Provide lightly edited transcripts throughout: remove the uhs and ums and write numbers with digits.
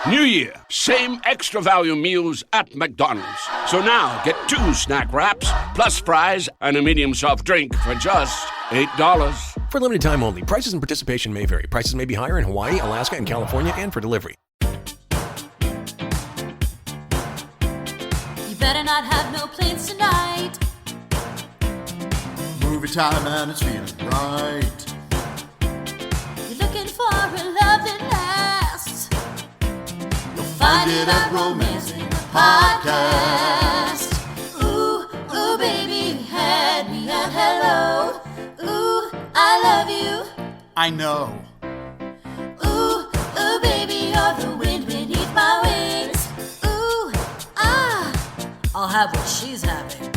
New year, same extra value meals at McDonald's. So now get 2 snack wraps, plus fries, and a medium soft drink for just $8. For limited time only. Prices and participation may vary. Prices may be higher in Hawaii, Alaska, and California, and for delivery. You better not have no plans tonight. Movie time and it's feeling right. You're looking for a love that lasts. You'll find it at Romancing the Podcast. Ooh, ooh, baby, you had me at hello. Ooh, I love you. I know. Ooh, ooh, baby, you're the wind beneath my wings. Ooh, ah, I'll have what she's having.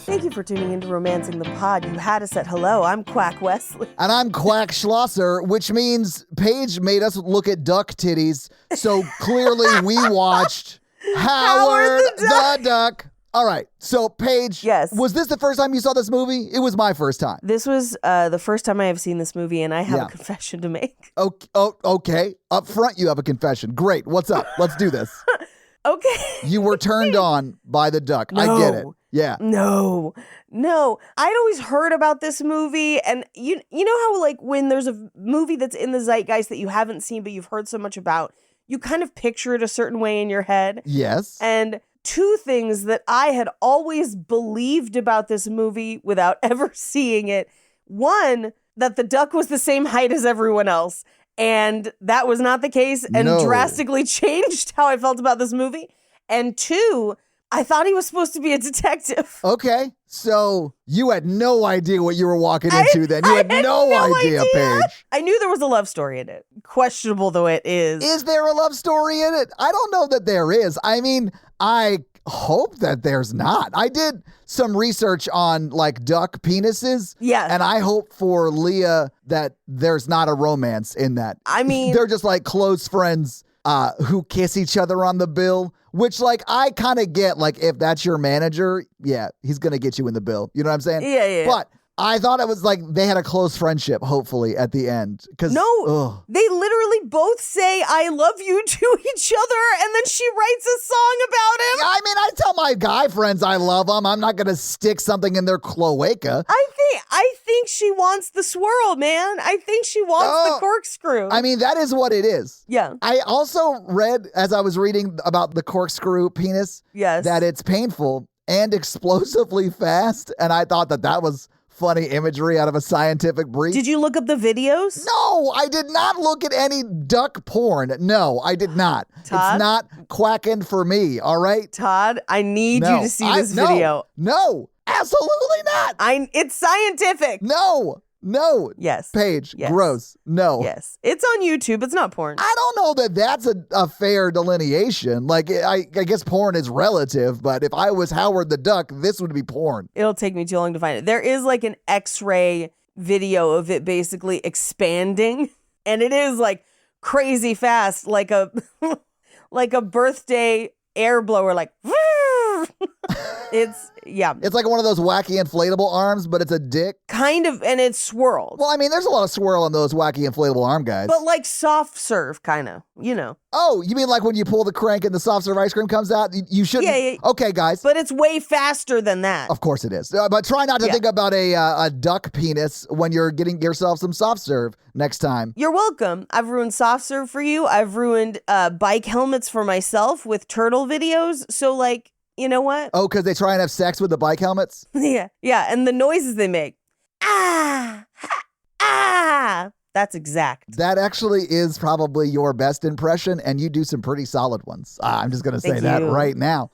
Thank you for tuning into Romancing the Pod. You had us at hello. I'm Quack Wesley. And I'm Quack Schlosser, which means Paige made us look at duck titties. So clearly we watched Howard the Duck. All right. So Paige, Yes. Was this the first time you saw this movie? It was my first time. This was the first time I have seen this movie, and I have a confession to make. Okay. Up front, you have a confession. Great. What's up? Let's do this. Okay. You were turned on by the duck. I get it. Yeah. No. I'd always heard about this movie, and you know how like when there's a movie that's in the zeitgeist that you haven't seen but you've heard so much about, you kind of picture it a certain way in your head. Yes. And 2 things that I had always believed about this movie without ever seeing it. 1, that the duck was the same height as everyone else. And that was not the case and drastically changed how I felt about this movie. And 2, I thought he was supposed to be a detective. Okay. So you had no idea what you were walking into then. You had no idea, Paige. I knew there was a love story in it. Questionable though it is. Is there a love story in it? I don't know that there is. I mean, I hope that there's not. I did some research on like duck penises. Yeah. And I hope for Leah that there's not a romance in that. I mean, they're just like close friends who kiss each other on the bill, which like I kind of get, like if that's your manager, yeah, he's going to get you in the bill. You know what I'm saying? Yeah. But I thought it was like they had a close friendship, hopefully, at the end. No, they literally both say I love you to each other, and then she writes a song about him. I mean, I tell my guy friends I love them. I'm not going to stick something in their cloaca. I think she wants the swirl, man. I think she wants the corkscrew. I mean, that is what it is. Yeah. I also read, as I was reading about the corkscrew penis, that it's painful and explosively fast, and I thought that was funny imagery out of a scientific brief. Did you look up the videos? No, I did not look at any duck porn. No, I did not. Todd? It's not quacking for me, all right? Todd, I need you to see this video. No, absolutely not. It's scientific. No. Yes. Paige, yes. Gross. No. Yes. It's on YouTube. It's not porn. I don't know that that's a fair delineation. Like, I guess porn is relative, but if I was Howard the Duck, this would be porn. It'll take me too long to find it. There is like an X-ray video of it basically expanding, and it is like crazy fast, like a like a birthday air blower, like It's like one of those wacky inflatable arms, but it's a dick. Kind of, and it's swirled. Well, I mean, there's a lot of swirl in those wacky inflatable arm guys. But like soft serve, kind of, you know. Oh, you mean like when you pull the crank and the soft serve ice cream comes out? You shouldn't. Yeah. Okay, guys. But it's way faster than that. Of course it is. But try not to think about a duck penis when you're getting yourself some soft serve next time. You're welcome. I've ruined soft serve for you. I've ruined bike helmets for myself with turtle videos. So like, you know what? Oh, because they try and have sex with the bike helmets? Yeah. And the noises they make. Ah. That's exact. That actually is probably your best impression, and you do some pretty solid ones. I'm just going to say that right now.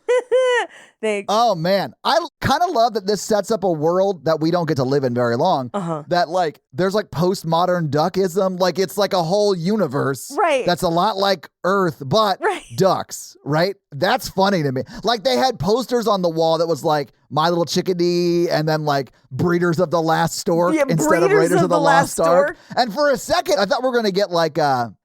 Thanks. Oh, man. I kind of love that this sets up a world that we don't get to live in very long. That, like, there's, like, postmodern duckism. Like, it's like a whole universe. Right. That's a lot like Earth, but ducks, right? That's funny to me. Like, they had posters on the wall that was, like, My Little Chickadee and then, like, Breeders of the Last Stork instead of Raiders of the Lost Ark. And for a second, I thought we were going to get, like,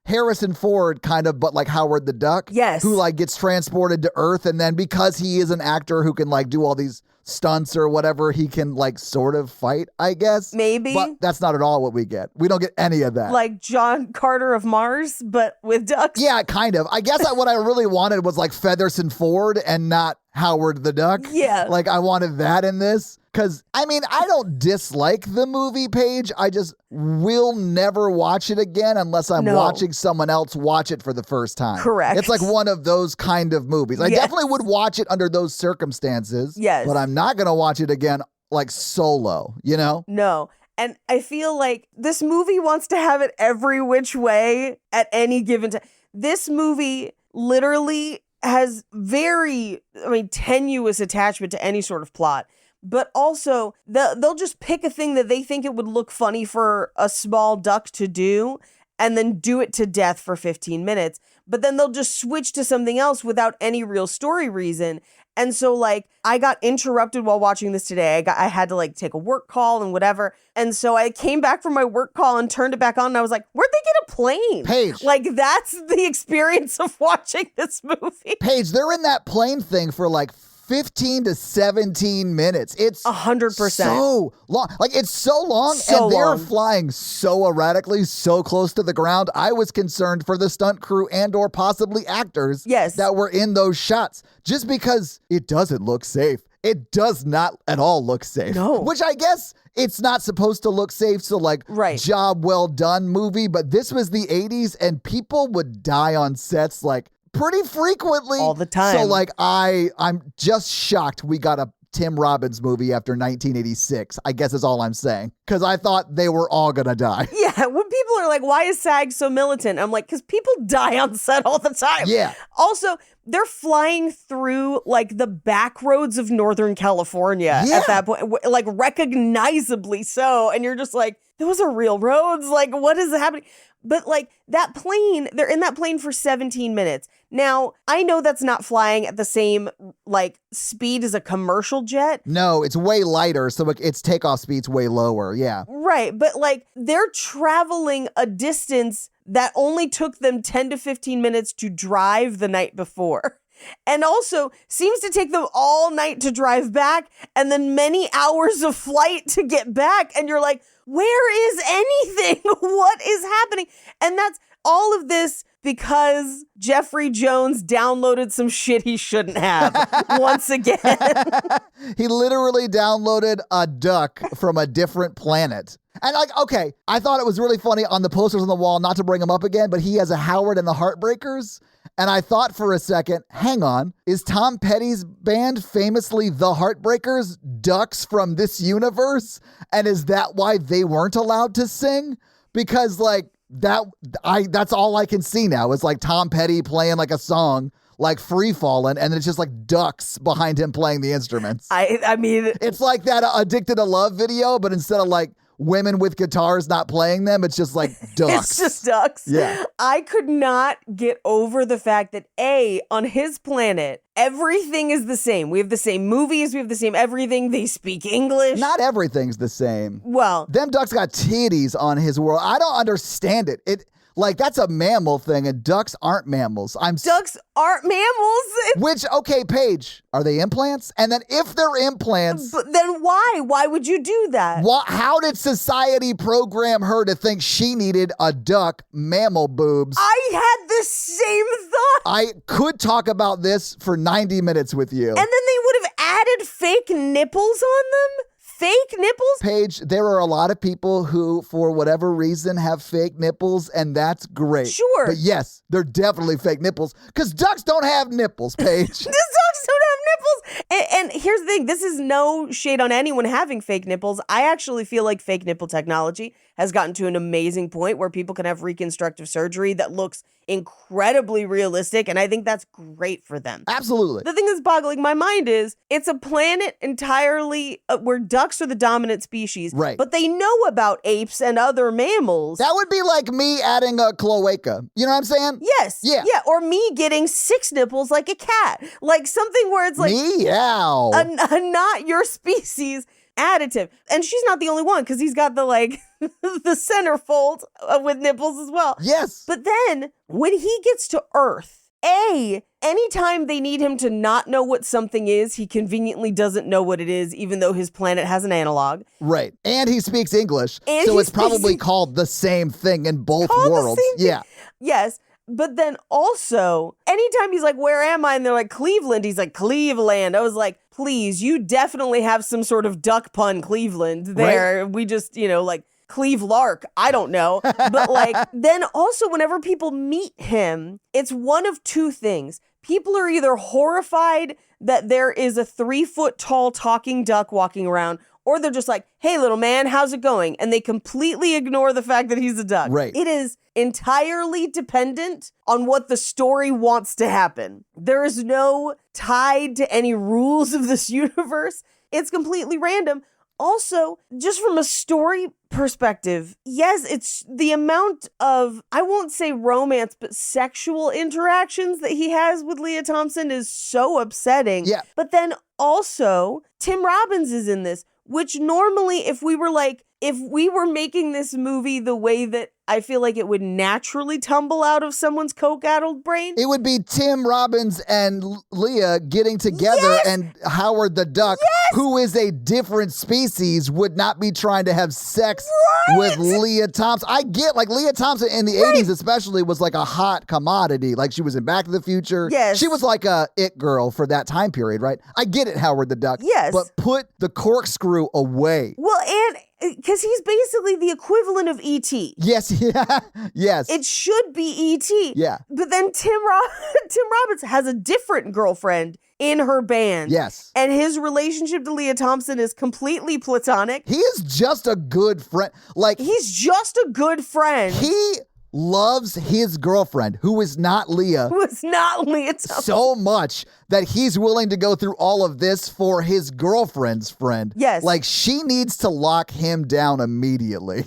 Harrison Ford kind of, but like Howard the Duck. Yes. Who like gets transported to Earth, and then because he is an actor who can like do all these stunts or whatever he can like sort of fight, I guess. Maybe. But that's not at all what we get. We don't get any of that. Like John Carter of Mars, but with ducks. Yeah, kind of. I guess what I really wanted was like Featherston Ford and not Howard the Duck. Yeah. Like I wanted that in this. Because, I mean, I don't dislike the movie, Paige. I just will never watch it again unless I'm watching someone else watch it for the first time. Correct. It's like one of those kind of movies. I definitely would watch it under those circumstances. Yes. But I'm not going to watch it again like solo, you know? No. And I feel like this movie wants to have it every which way at any given time. This movie literally has very, tenuous attachment to any sort of plot. But also, they'll just pick a thing that they think it would look funny for a small duck to do and then do it to death for 15 minutes. But then they'll just switch to something else without any real story reason. And so, like, I got interrupted while watching this today. I had to, like, take a work call and whatever. And so I came back from my work call and turned it back on. And I was like, where'd they get a plane? Paige. Like, that's the experience of watching this movie. Paige, they're in that plane thing for, like, 15 to 17 minutes. It's 100%. So long. Like, it's so long, and they're flying so erratically, so close to the ground. I was concerned for the stunt crew and or possibly actors that were in those shots, just because it doesn't look safe. It does not at all look safe. No. Which I guess it's not supposed to look safe, so like, job well done movie, but this was the 80s, and people would die on sets like pretty frequently. All the time. So like I'm just shocked we got a Tim Robbins movie after 1986, I guess is all I'm saying. Because I thought they were all gonna die. Yeah, when people are like, why is SAG so militant? I'm like, because people die on set all the time. Yeah. Also, they're flying through like the back roads of Northern California at that point, like recognizably so. And you're just like, those are real roads. Like, what is happening? But like that plane, they're in that plane for 17 minutes. Now, I know that's not flying at the same like speed as a commercial jet. No, it's way lighter, so its takeoff speed's way lower. Yeah. Right, but like they're traveling a distance that only took them 10 to 15 minutes to drive the night before. And also seems to take them all night to drive back and then many hours of flight to get back. And you're like, where is anything? What is happening? And that's all of this because Jeffrey Jones downloaded some shit he shouldn't have once again. He literally downloaded a duck from a different planet. And like, okay, I thought it was really funny on the posters on the wall, not to bring him up again, but he has a Howard and the Heartbreakers. And I thought for a second, hang on, is Tom Petty's band famously the Heartbreakers ducks from this universe? And is that why they weren't allowed to sing? Because like that's all I can see now is like Tom Petty playing like a song like Free Fallin', and it's just like ducks behind him playing the instruments. I mean, it's like that Addicted to Love video, but instead of like women with guitars not playing them, it's just like ducks. It's just ducks. Yeah. I could not get over the fact that on his planet, everything is the same. We have the same movies, we have the same everything. They speak English. Not everything's the same. Well, them ducks got titties on his world. I don't understand it. Like, that's a mammal thing, and ducks aren't mammals. Ducks aren't mammals? Okay, Paige, are they implants? And then if they're implants... But then why? Why would you do that? How did society program her to think she needed a duck mammal boobs? I had the same thought. I could talk about this for 90 minutes with you. And then they would have added fake nipples on them? Fake nipples? Paige, there are a lot of people who, for whatever reason, have fake nipples, and that's great. Sure. But yes, they're definitely fake nipples, because ducks don't have nipples, Paige. Ducks don't have nipples. And here's the thing. This is no shade on anyone having fake nipples. I actually feel like fake nipple technology has gotten to an amazing point where people can have reconstructive surgery that looks incredibly realistic, and I think that's great for them. Absolutely. The thing that's boggling my mind is it's a planet entirely where ducks are the dominant species, right? But they know about apes and other mammals. That would be like me adding a cloaca. You know what I'm saying? Yes. Yeah. Or me getting 6 nipples like a cat. Like something where it's like meow. A not your species additive. And she's not the only one, because he's got the like the centerfold with nipples as well. Yes. But then when he gets to Earth anytime they need him to not know what something is, he conveniently doesn't know what it is, even though his planet has an analog. Right. And he speaks English, so it's probably called the same thing in both worlds. Yeah. Yes. But then also, anytime he's like, where am I? And they're like, Cleveland. He's like, Cleveland. I was like, please, you definitely have some sort of duck pun, Cleveland, there. Right? We just, like, Cleve Lark. I don't know. But like, then also whenever people meet him, it's one of two things. People are either horrified that there is a 3-foot tall talking duck walking around, or they're just like, hey, little man, how's it going? And they completely ignore the fact that he's a duck. Right. It is entirely dependent on what the story wants to happen. There is no tied to any rules of this universe. It's completely random. Also, just from a story perspective, yes, it's the amount of, I won't say romance, but sexual interactions that he has with Leah Thompson is so upsetting. Yeah. But then also, Tim Robbins is in this, which normally if we were making this movie the way that I feel like it would naturally tumble out of someone's coke-addled brain. It would be Tim Robbins and Leah getting together, and Howard the Duck, who is a different species, would not be trying to have sex with Leah Thompson. I get, like, Leah Thompson in the 80s especially was like a hot commodity. Like, she was in Back to the Future. Yes. She was like a it girl for that time period, right? I get it, Howard the Duck. Yes. But put the corkscrew away. Well, and because he's basically the equivalent of E.T. Yes, yeah, yes. It should be E.T. Yeah. But then Tim Robbins has a different girlfriend in her band. Yes. And his relationship to Leah Thompson is completely platonic. He is just a good friend. Like, he's just a good friend. He loves his girlfriend, who is not Leah. Who is not Leah Thompson. So much that he's willing to go through all of this for his girlfriend's friend. Yes. Like, she needs to lock him down immediately.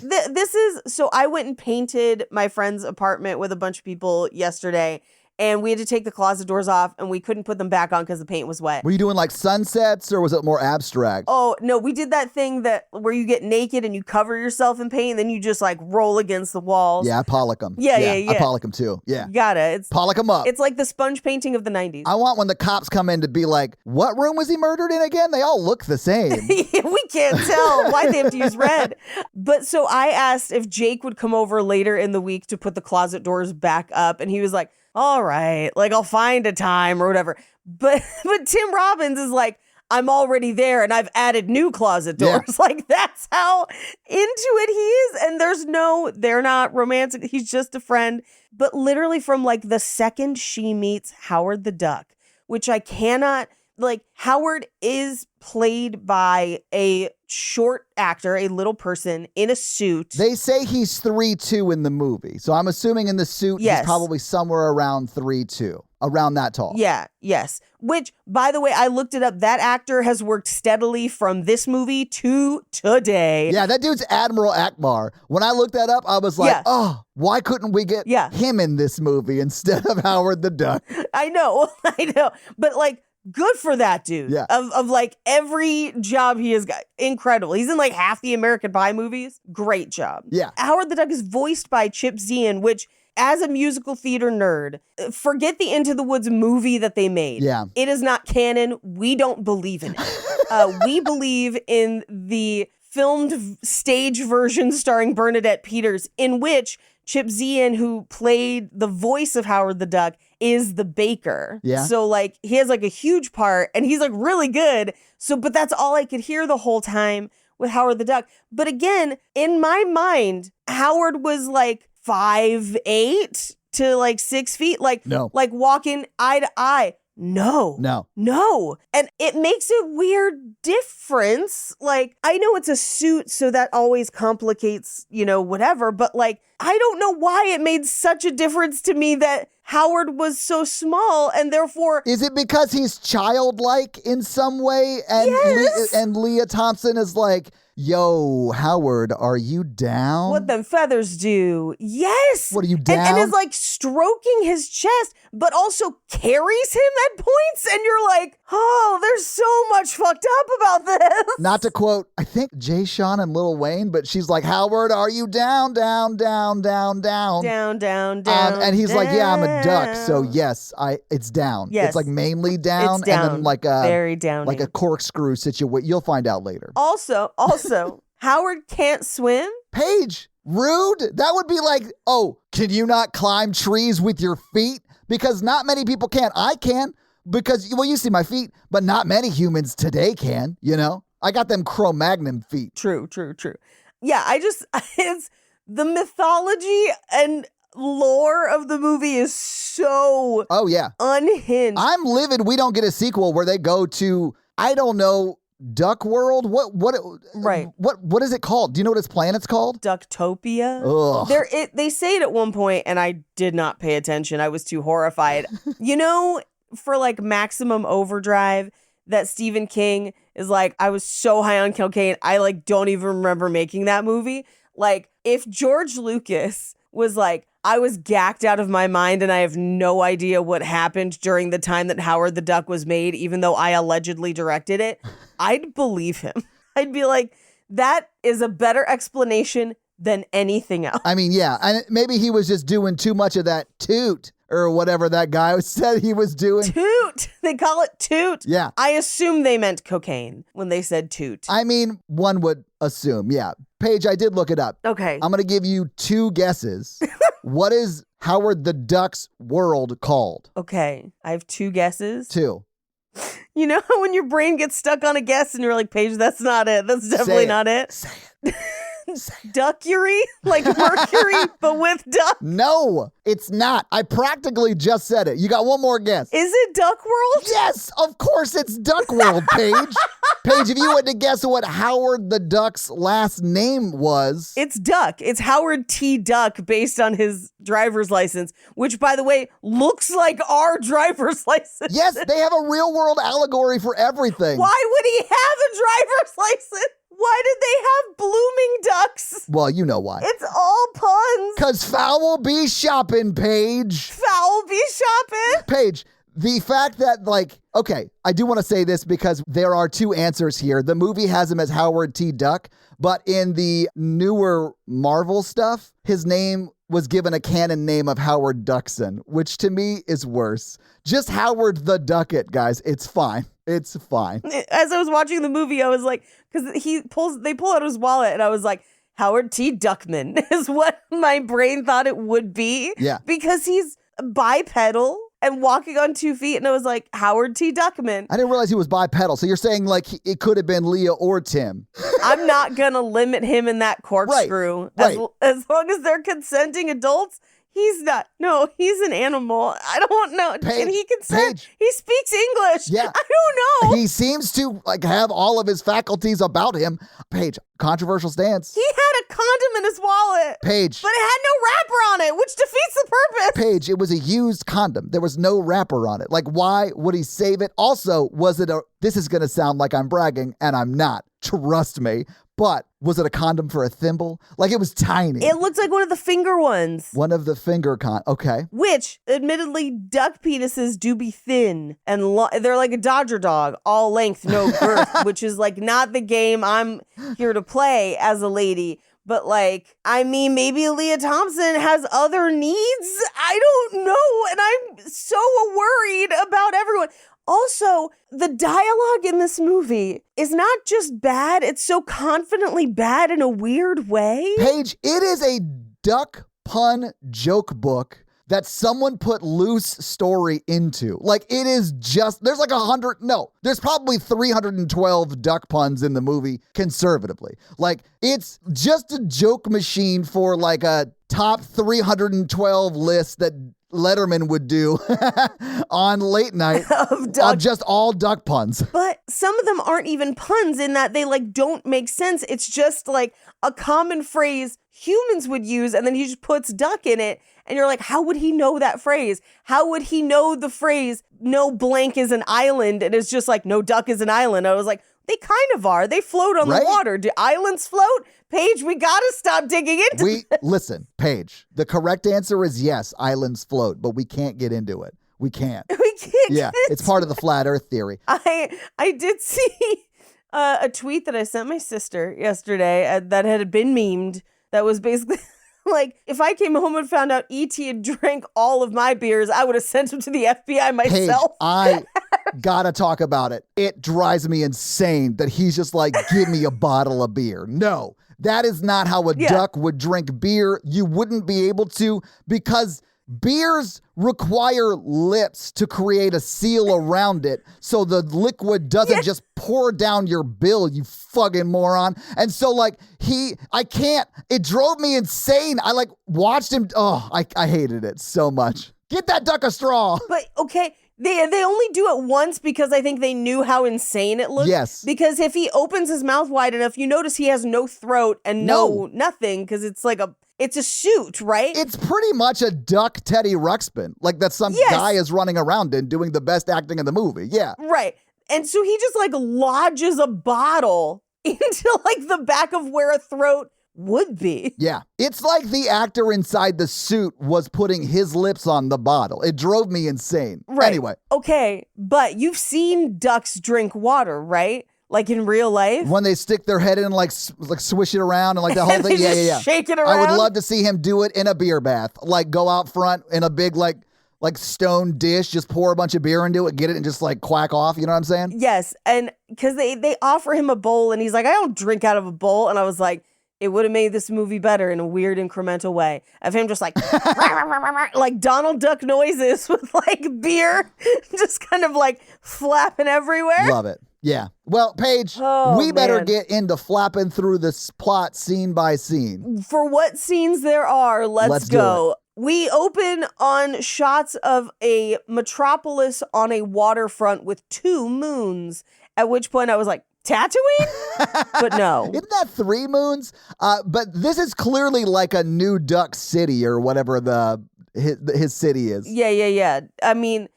So I went and painted my friend's apartment with a bunch of people yesterday, and we had to take the closet doors off, and we couldn't put them back on because the paint was wet. Were you doing like sunsets, or was it more abstract? Oh, no, we did that thing where you get naked and you cover yourself in paint, and then you just like roll against the walls. Yeah, I pollock them. Yeah. I pollock them too. Yeah. You gotta. Pollock them up. It's like the sponge painting of the 90s. I want when the cops come in to be like, what room was he murdered in again? They all look the same. We can't tell why they have to use red. But so I asked if Jake would come over later in the week to put the closet doors back up, and he was like, all right, like I'll find a time or whatever. But Tim Robbins is like, I'm already there and I've added new closet doors. Yeah. Like, that's how into it he is. And they're not romantic. He's just a friend. But literally from like the second she meets Howard the Duck, which I cannot, like, Howard is played by a short actor, a little person in a suit. They say he's 3'2" in the movie. So I'm assuming in the suit, he's probably somewhere around 3'2", around that tall. Yeah, yes. Which, by the way, I looked it up. That actor has worked steadily from this movie to today. Yeah, that dude's Admiral Akbar. When I looked that up, I was like, oh, why couldn't we get him in this movie instead of Howard the Duck? I know. But like, good for that dude. Yeah. Of like every job he has got. Incredible. He's in like half the American Pie movies. Great job. Yeah. Howard the Duck is voiced by Chip Zien, which, as a musical theater nerd, forget the Into the Woods movie that they made. Yeah. It is not canon. We don't believe in it. We believe in the filmed stage version starring Bernadette Peters, in which Chip Zien, who played the voice of Howard the Duck, is the baker. Yeah. So like he has like a huge part and he's like really good. So, but that's all I could hear the whole time with Howard the Duck. But again, in my mind, Howard was like 5'8" to like 6 feet. Like, like walking eye to eye. No. And it makes a weird difference. Like, I know it's a suit, so that always complicates, whatever. But like, I don't know why it made such a difference to me that Howard was so small, and therefore... Is it because he's childlike in some way? And yes. and Leah Thompson is like yo, Howard, are you down? What them feathers do. Yes. What, are you down? And is like stroking his chest, but also carries him at points. And you're like, oh, there's so much fucked up about this. Not to quote, I think Jay Sean and Lil Wayne, but she's like, Howard, are you down, down, down, down, down? Down, down, down. And he's down. like, yeah, I'm a duck. So yes, it's down. Yes. It's like mainly down, It's down. and then like a very downy. like a corkscrew situation. You'll find out later. Also, Howard can't swim. Paige, rude. That would be like, oh, can you not climb trees with your feet? Because not many people can. I can because, well, you see my feet, but not many humans today can, you know? I got them Cro-Magnon feet. True. Yeah, it's the mythology and lore of the movie is so Oh, yeah. unhinged. I'm livid we don't get a sequel where they go to, I don't know, Duck World? Right. What is it called? Do you know what its planet's called? Ducktopia. Ugh. They say it at one point, and I did not pay attention. I was too horrified. You know, for like Maximum Overdrive, that Stephen King is like, I was so high on cocaine, I like don't even remember making that movie. Like, if George Lucas was like, I was gacked out of my mind and I have no idea what happened during the time that Howard the Duck was made, even though I allegedly directed it, I'd believe him. I'd be like, that is a better explanation than anything else. I mean, yeah. And maybe he was just doing too much of that toot or whatever that guy said he was doing. Toot! They call it toot. Yeah. I assume they meant cocaine when they said toot. I mean, one would assume, yeah. Paige, I did look it up. Okay. I'm going to give you 2 guesses. What is Howard the Duck's world called? Okay. I have 2 guesses. 2. You know how when your brain gets stuck on a guess and you're like, Paige, that's not it. That's definitely not it. Say it. Duckury? Like Mercury, but with duck? No, it's not. I practically just said it. You got one more guess. Is it Duck World? Yes, of course it's Duck World, Paige. Paige, if you had to guess what Howard the Duck's last name was. It's Duck. It's Howard T. Duck based on his driver's license, which, by the way, looks like our driver's license. Yes, they have a real world allegory for everything. Why would he have a driver's license? Why did they have blooming ducks? Well, you know why. It's all puns. Because foul be shopping, Paige. Foul be shopping. Paige, the fact that, like, okay, I do want to say this because there are 2 answers here. The movie has him as Howard T. Duck, but in the newer Marvel stuff, his name was given a canon name of Howard Duckson, which to me is worse. Just Howard the Ducket, guys. It's fine. It's fine. As I was watching the movie, I was like, because they pull out his wallet, and I was like, Howard T. Duckman is what my brain thought it would be. Yeah. Because he's bipedal and walking on 2 feet, and I was like, Howard T. Duckman. I didn't realize he was bipedal. So you're saying like it could have been Leah or Tim. I'm not gonna limit him in that corkscrew. Right. As long as they're consenting adults. He's not. No, he's an animal. I don't know. Can he consent? Paige. He speaks English. Yeah. I don't know. He seems to like have all of his faculties about him. Paige, controversial stance. He had a condom in his wallet. Paige. But it had no wrapper on it, which defeats the purpose. Paige, it was a used condom. There was no wrapper on it. Like, why would he save it? Also, was it this is going to sound like I'm bragging, and I'm not. Trust me. But was it a condom for a thimble? Like, it was tiny. It looks like one of the finger ones. One of the finger okay. Which, admittedly, duck penises do be thin. And they're like a Dodger dog, all length, no girth, which is like not the game I'm here to play as a lady. But like, I mean, maybe Leah Thompson has other needs. I don't know. And I'm so worried about everyone. Also, the dialogue in this movie is not just bad, it's so confidently bad in a weird way. Paige, it is a duck pun joke book that someone put loose story into. Like, it is just, there's like there's probably 312 duck puns in the movie conservatively. Like, it's just a joke machine for like a top 312 list that Letterman would do on late night of just all duck puns. But some of them aren't even puns in that they like don't make sense. It's just like a common phrase humans would use, and then he just puts duck in it. And you're like, how would he know that phrase? How would he know the phrase, no blank is an island? And it's just like, no duck is an island. I was like, They kind of are. They float on the water. Do islands float? Paige, we got to stop digging into this. Listen, Paige, the correct answer is yes, islands float, but we can't get into it. We can't. We can't. Yeah, it's part of the flat earth theory. I did see a tweet that I sent my sister yesterday that had been memed that was basically like, if I came home and found out E.T. had drank all of my beers, I would have sent him to the FBI myself. Paige, I gotta talk about it. It drives me insane that he's just like, give me a bottle of beer. No, that is not how a duck would drink beer. You wouldn't be able to, because beers require lips to create a seal around it so the liquid doesn't just pour down your bill, you fucking moron. And so like I can't, it drove me insane. I like watched him. Oh, I hated it so much. Get that duck a straw. But okay, they only do it once because I think they knew how insane it looked. Yes. Because if he opens his mouth wide enough, you notice he has no throat and nothing, because it's like it's a suit, right? It's pretty much a duck Teddy Ruxpin, like that some guy is running around in doing the best acting in the movie. Yeah. Right. And so he just like lodges a bottle into like the back of where a throat would be. Yeah. It's like the actor inside the suit was putting his lips on the bottle. It drove me insane. Right. Anyway. Okay, but you've seen ducks drink water, right? Like in real life? When they stick their head in and like swish it around and like the whole thing. Yeah. Shake it around. I would love to see him do it in a beer bath. Like go out front in a big like stone dish, just pour a bunch of beer into it, get it, and just like quack off. You know what I'm saying? Yes. And because they offer him a bowl and he's like, I don't drink out of a bowl. And I was like, it would have made this movie better in a weird incremental way of him just like, like Donald Duck noises with like beer just kind of like flapping everywhere. Love it. Yeah. Well, Paige, we better get into flapping through this plot scene by scene. For what scenes there are, let's go. We open on shots of a metropolis on a waterfront with 2 moons, at which point I was like, Tatooine? But no. Isn't that 3 moons? But this is clearly like a New Duck City or whatever his city is. Yeah. I mean,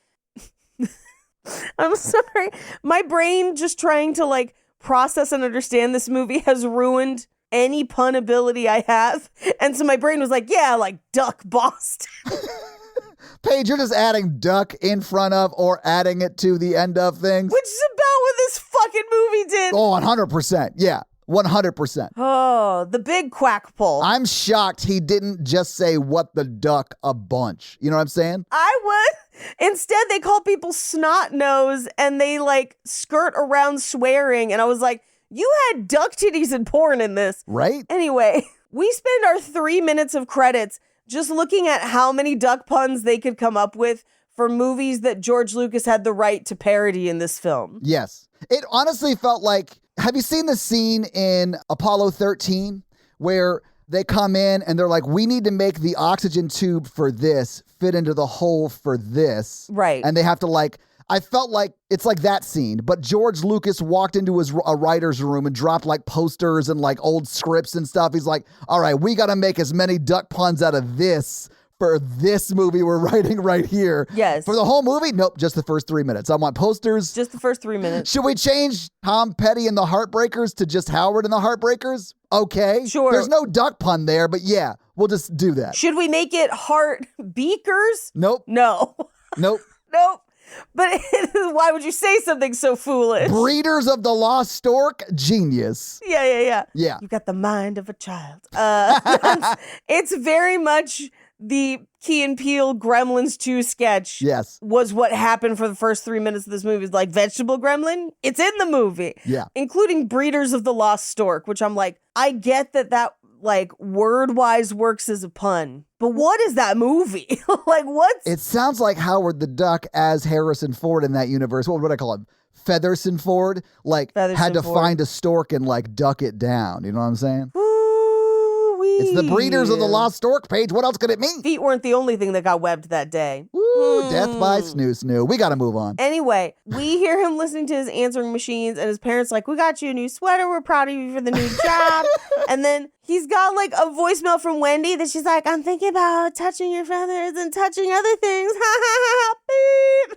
I'm sorry. My brain just trying to like process and understand this movie has ruined any pun ability I have. And so my brain was like, yeah, like Duck Boston. Paige, you're just adding duck in front of or adding it to the end of things. Which is about what this fucking movie did. Oh, 100%. Yeah, 100%. Oh, the big quack pull. I'm shocked he didn't just say what the duck a bunch. You know what I'm saying? I would. Instead, they call people snot nose and they like skirt around swearing. And I was like, you had duck titties and porn in this. Right? Anyway, we spend our 3 minutes of credits just looking at how many duck puns they could come up with for movies that George Lucas had the right to parody in this film. Yes. It honestly felt like, have you seen the scene in Apollo 13 where they come in and they're like, we need to make the oxygen tube for this fit into the hole for this. Right. And they have to like, I felt like it's like that scene, but George Lucas walked into a writer's room and dropped like posters and like old scripts and stuff. He's like, all right, we got to make as many duck puns out of this for this movie we're writing right here. Yes. For the whole movie? Nope, just the first 3 minutes. I want posters. Just the first 3 minutes. Should we change Tom Petty and the Heartbreakers to just Howard and the Heartbreakers? Okay. Sure. There's no duck pun there, but yeah, we'll just do that. Should we make it heart beakers? Nope. No. Nope. Nope. But why would you say something so foolish? Breeders of the Lost Stork, genius. Yeah. Yeah. You got the mind of a child. It's very much the Key and Peele Gremlins 2 sketch. Yes. Was what happened for the first 3 minutes of this movie. It's like vegetable gremlin. It's in the movie. Yeah. Including Breeders of the Lost Stork, which I'm like, I get that like word-wise works as a pun. But what is that movie? Like what's... It sounds like Howard the Duck as Harrison Ford in that universe. What would I call him? Featherson Ford? Like had to find a stork and like duck it down. You know what I'm saying? Ooh-wee. It's the Breeders of the Lost Stork, Paige. What else could it mean? Feet weren't the only thing that got webbed that day. Woo, death by snoo. We got to move on. Anyway, we hear him listening to his answering machines and his parents like, we got you a new sweater. We're proud of you for the new job. And then he's got like a voicemail from Wendy that she's like, I'm thinking about touching your feathers and touching other things. And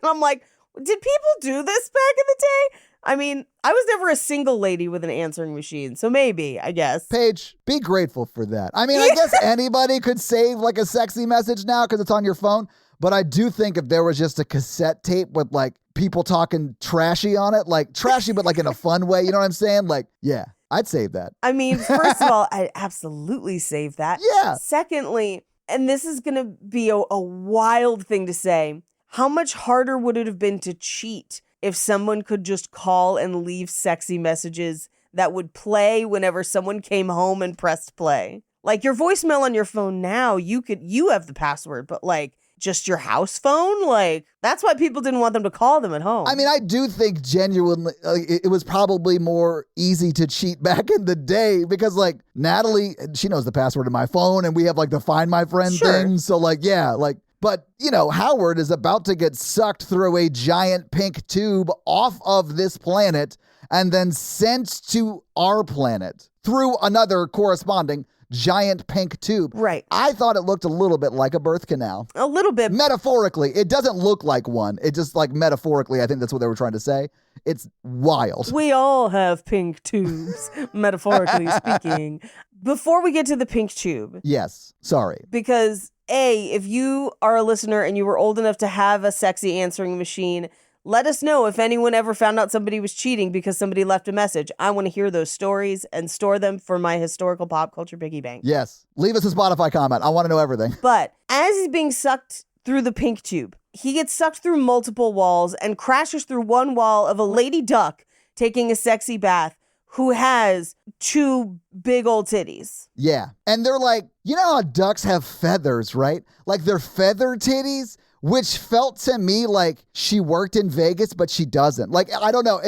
I'm like, Did people do this back in the day? I mean, I was never a single lady with an answering machine, so maybe, I guess. Paige, be grateful for that. I mean, I guess anybody could save like a sexy message now because it's on your phone. But I do think if there was just a cassette tape with like people talking trashy on it, like trashy, but like in a fun way, you know what I'm saying? Like, yeah, I'd save that. I mean, first of all, I'd absolutely save that. Yeah. Secondly, and this is going to be a wild thing to say, how much harder would it have been to cheat if someone could just call and leave sexy messages that would play whenever someone came home and pressed play? Like your voicemail on your phone now, you have the password, but like just your house phone, like that's why people didn't want them to call them at home. I mean, I do think genuinely it was probably more easy to cheat back in the day because like Natalie, she knows the password to my phone and we have like the Find My Friend thing. So like, yeah, like, but you know, Howard is about to get sucked through a giant pink tube off of this planet and then sent to our planet through another corresponding giant pink tube. Right. I thought it looked a little bit like a birth canal. A little bit. Metaphorically. It doesn't look like one. It just like metaphorically, I think that's what they were trying to say. It's wild. We all have pink tubes, metaphorically speaking. Before we get to the pink tube. Yes. Sorry. Because A, if you are a listener and you were old enough to have a sexy answering machine, let us know if anyone ever found out somebody was cheating because somebody left a message. I want to hear those stories and store them for my historical pop culture piggy bank. Yes. Leave us a Spotify comment. I want to know everything. But as he's being sucked through the pink tube, he gets sucked through multiple walls and crashes through one wall of a lady duck taking a sexy bath who has two big old titties. Yeah. And they're like, you know how ducks have feathers, right? Like they're feather titties, which felt to me like she worked in Vegas, but she doesn't. Like, I don't know.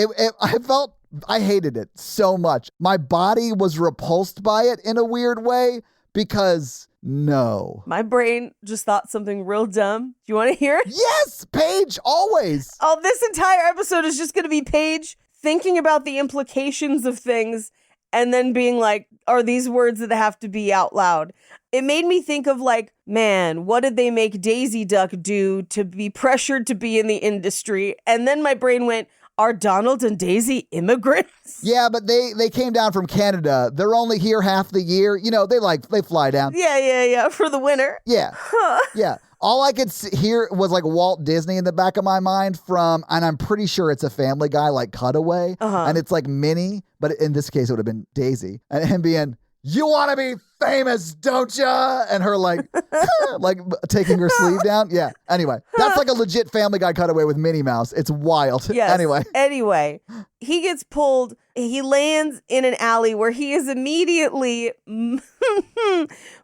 I hated it so much. My body was repulsed by it in a weird way because no. My brain just thought something real dumb. Do you want to hear it? Yes, Paige, always. Oh, this entire episode is just going to be Paige thinking about the implications of things and then being like, are these words that have to be out loud? It made me think of like, man, what did they make Daisy Duck do to be pressured to be in the industry? And then my brain went, are Donald and Daisy immigrants? Yeah, but they came down from Canada. They're only here half the year. You know, they fly down. Yeah, for the winter. Yeah, yeah. All I could hear was like Walt Disney in the back of my mind from, and I'm pretty sure it's a Family Guy like cutaway, and it's like Minnie, but in this case it would have been Daisy, and him being, you want to be famous, don't ya? And her like, like taking her sleeve down. Yeah. Anyway, that's like a legit Family Guy cutaway with Minnie Mouse. It's wild. Yes. Anyway, he gets pulled. He lands in an alley where he is immediately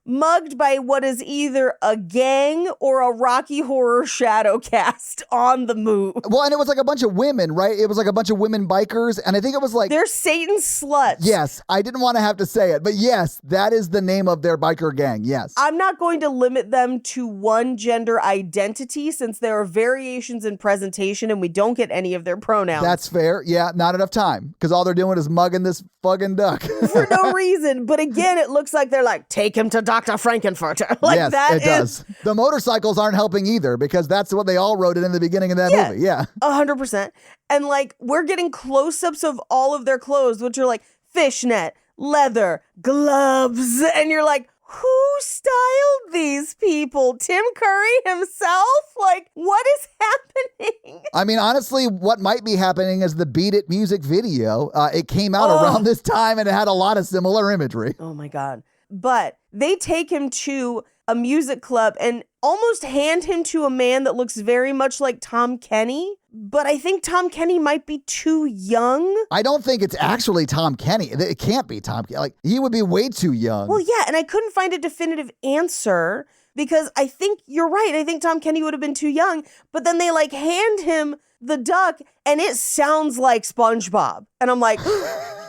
mugged by what is either a gang or a Rocky Horror shadow cast on the move. Well, and it was like a bunch of women, right? It was like a bunch of women bikers. And I think it was like, they're Satan sluts. Yes. I didn't want to have to say it, but yes, that is the name of their biker gang. Yes. I'm not going to limit them to one gender identity since there are variations in presentation and we don't get any of their pronouns. That's fair. Yeah. Not enough time because all they're doing is mugging this fucking duck. For no reason. But again, it looks like they're like, take him to Dr. Frankenfurter. Like yes, that it does. The motorcycles aren't helping either because that's what they all wrote it in the beginning of that movie. Yeah. 100%. And like, we're getting close-ups of all of their clothes, which are like fishnet, leather, gloves. And you're like, who styled these people? Tim Curry himself? Like, what is happening? I mean, honestly, what might be happening is the Beat It music video. It came out around this time and it had a lot of similar imagery. Oh my God. But they take him to a music club and almost hand him to a man that looks very much like Tom Kenny. But I think Tom Kenny might be too young. I don't think it's actually Tom Kenny. It can't be Tom Kenny. Like, he would be way too young. Well, yeah, and I couldn't find a definitive answer because I think you're right. I think Tom Kenny would have been too young. But then they like hand him the duck and it sounds like SpongeBob. And I'm like,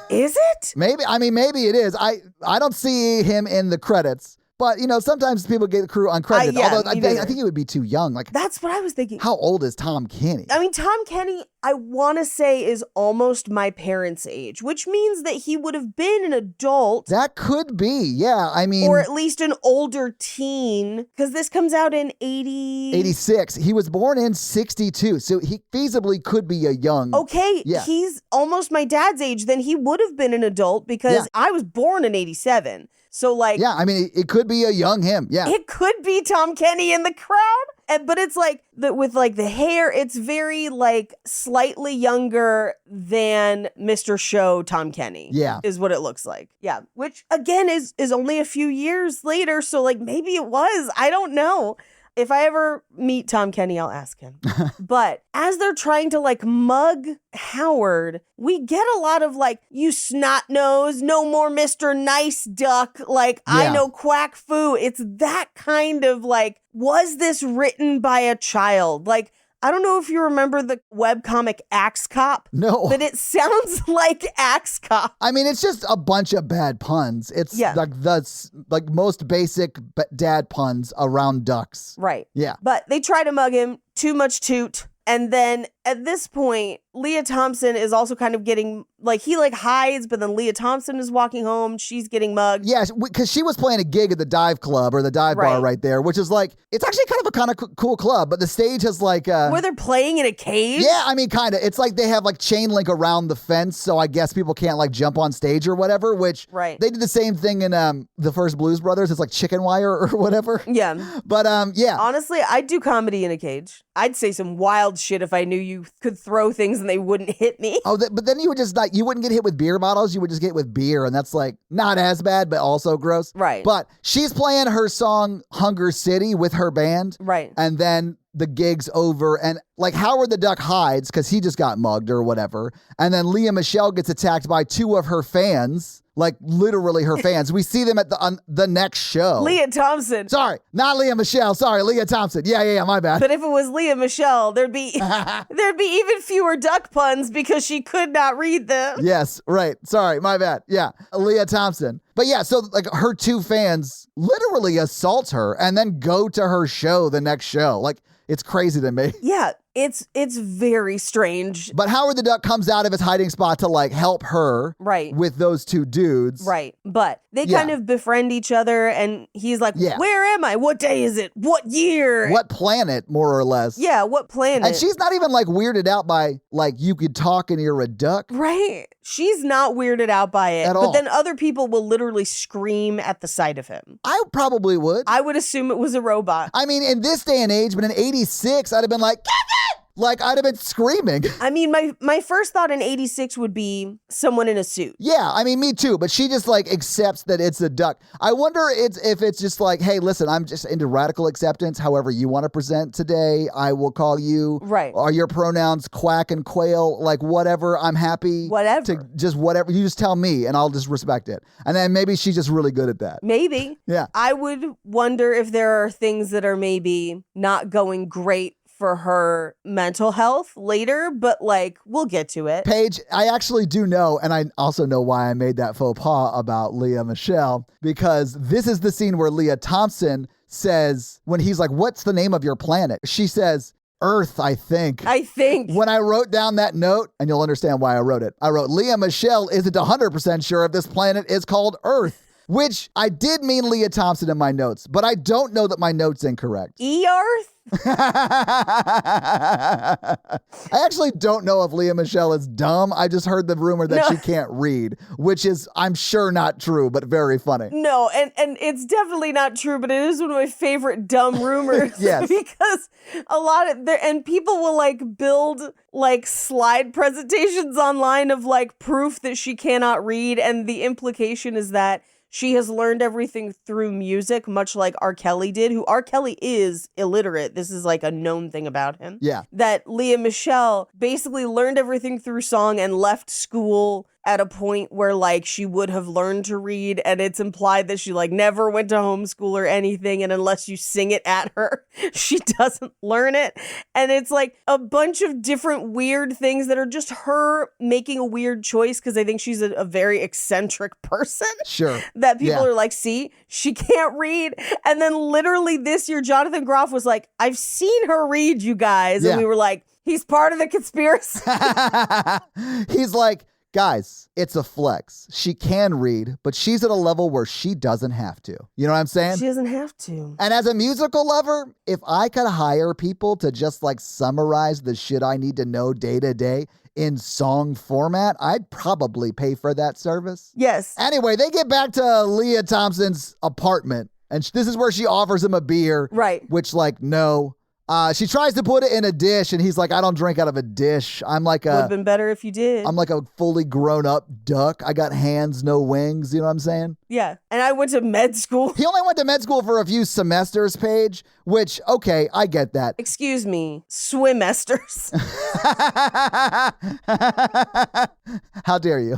is it? Maybe. I mean, maybe it is. I don't see him in the credits. But, sometimes people get the crew uncredited. Yeah, although I think it would be too young. Like, that's what I was thinking. How old is Tom Kenny? I mean, Tom Kenny, I want to say, is almost my parents' age, which means that he would have been an adult. That could be, yeah. I mean, or at least an older teen, because this comes out in 86. He was born in 62, so he feasibly could be a young. Okay, yeah. He's almost my dad's age. Then he would have been an adult because I was born in 87. So like, yeah, I mean, it could be a young him. Yeah, it could be Tom Kenny in the crowd. But it's like with like the hair, it's very like slightly younger than Mr. Show Tom Kenny. Yeah, is what it looks like. Yeah, which again is only a few years later. So like maybe it was. I don't know. If I ever meet Tom Kenny, I'll ask him. But as they're trying to like mug Howard, we get a lot of like, you snot nose, no more Mr. Nice Duck. Like, I know Quack Fu. It's that kind of like, was this written by a child? Like, I don't know if you remember the webcomic Axe Cop. No. But it sounds like Axe Cop. I mean, it's just a bunch of bad puns. It's like the most basic dad puns around ducks. Right. Yeah. But they try to mug him, too much toot. And then at this point, Leah Thompson is also kind of getting, like, he like hides, but then Leah Thompson is walking home. She's getting mugged. Yeah, because she was playing a gig at the dive club or the dive bar right there, which is like, it's actually kind of cool club, but the stage has like... where they're playing in a cage? Yeah, I mean, kind of. It's like they have like chain link around the fence, so I guess people can't like jump on stage or whatever, which they did the same thing in the first Blues Brothers. It's like chicken wire or whatever. Yeah. But yeah. Honestly, I'd do comedy in a cage. I'd say some wild shit if I knew you could throw things and they wouldn't hit me. Oh, but then you would just you wouldn't get hit with beer bottles. You would just get hit with beer. And that's like not as bad, but also gross. Right. But she's playing her song Hunger City with her band. Right. And then the gig's over and like Howard the Duck hides because he just got mugged or whatever. And then Leah Michelle gets attacked by two of her fans. Like literally her fans. We see them at the next show. Leah Thompson. Sorry, not Leah Michelle. Sorry, Leah Thompson. Yeah, my bad. But if it was Leah Michelle, there'd be even fewer duck puns because she could not read them. Yes, right. Sorry, my bad. Yeah, Leah Thompson. But yeah, so like her two fans literally assault her and then go to her show the next show. Like it's crazy to me. Yeah. It's very strange. But Howard the Duck comes out of his hiding spot to like help her with those two dudes. Right. But they kind of befriend each other and he's like, where am I? What day is it? What year? What planet, more or less. Yeah, what planet? And she's not even like weirded out by like you could talk and you're a duck. Right. She's not weirded out by it. At but all. then other people will literally scream at the sight of him. I probably would. I would assume it was a robot. I mean, in this day and age, but in 86, I'd have been like, like, I'd have been screaming. I mean, my first thought in 86 would be someone in a suit. Yeah, I mean, me too. But she just, like, accepts that it's a duck. I wonder if it's just like, hey, listen, I'm just into radical acceptance. However you want to present today, I will call you. Right. Are your pronouns quack and quail? Like, whatever, I'm happy. Whatever. To just whatever. You just tell me, and I'll just respect it. And then maybe she's just really good at that. Maybe. Yeah. I would wonder if there are things that are maybe not going great for her mental health later, but like, we'll get to it. Paige, I actually do know, and I also know why I made that faux pas about Leah Michelle, because this is the scene where Leah Thompson says, when he's like, what's the name of your planet? She says, Earth, I think. When I wrote down that note, and you'll understand why I wrote it, I wrote, Leah Michelle isn't 100% sure if this planet is called Earth. Which I did mean Leah Thompson in my notes, but I don't know that my note's incorrect. Earth? I actually don't know if Leah Michelle is dumb. I just heard the rumor that she can't read, which is, I'm sure, not true, but very funny. No, and it's definitely not true, but it is one of my favorite dumb rumors. Yes. Because a lot of and people will like build like slide presentations online of like proof that she cannot read, and the implication is that she has learned everything through music, much like R. Kelly did, who R. Kelly is illiterate. This is like a known thing about him. Yeah. That Leah Michelle basically learned everything through song and left school at a point where like she would have learned to read, and it's implied that she like never went to homeschool or anything, and unless you sing it at her, she doesn't learn it. And it's like a bunch of different weird things that are just her making a weird choice because I think she's a very eccentric person. Sure. That people are like, see, she can't read. And then literally this year, Jonathan Groff was like, I've seen her read, you guys. And we were like, he's part of the conspiracy. He's like, guys, it's a flex. She can read, but she's at a level where she doesn't have to. You know what I'm saying? She doesn't have to. And as a musical lover, if I could hire people to just like summarize the shit I need to know day to day in song format, I'd probably pay for that service. Yes. Anyway, they get back to Leah Thompson's apartment, and this is where she offers him a beer. Right. Which, like, no. She tries to put it in a dish, and he's like, I don't drink out of a dish. I'm like Would have been better if you did. I'm like a fully grown up duck. I got hands, no wings. You know what I'm saying? Yeah. And I went to med school. He only went to med school for a few semesters, Paige, which, okay, I get that. Excuse me, swimesters. How dare you?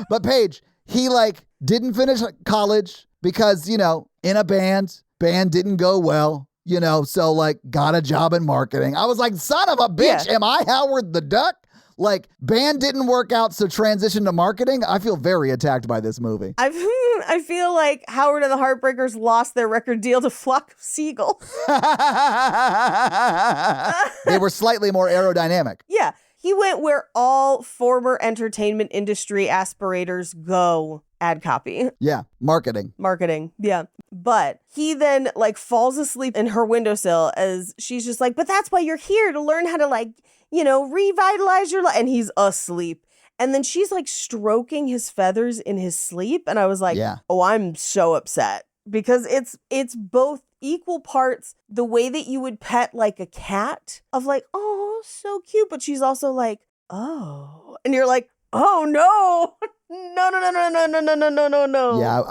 But Paige, he like didn't finish college because, you know, in a band didn't go well. You know, so like got a job in marketing. I was like, son of a bitch, am I Howard the Duck? Like, band didn't work out, so transition to marketing. I feel very attacked by this movie. I feel like Howard and the Heartbreakers lost their record deal to Flock of Seagulls. They were slightly more aerodynamic. Yeah. He went where all former entertainment industry aspirators go. Ad copy. Yeah, marketing. Yeah. But he then like falls asleep in her windowsill as she's just like, but that's why you're here, to learn how to like, you know, revitalize your life. And he's asleep. And then she's like stroking his feathers in his sleep. And I was like, oh, I'm so upset because it's both equal parts the way that you would pet like a cat of like, oh, so cute. But she's also like, oh, and you're like, oh no. No. Yeah,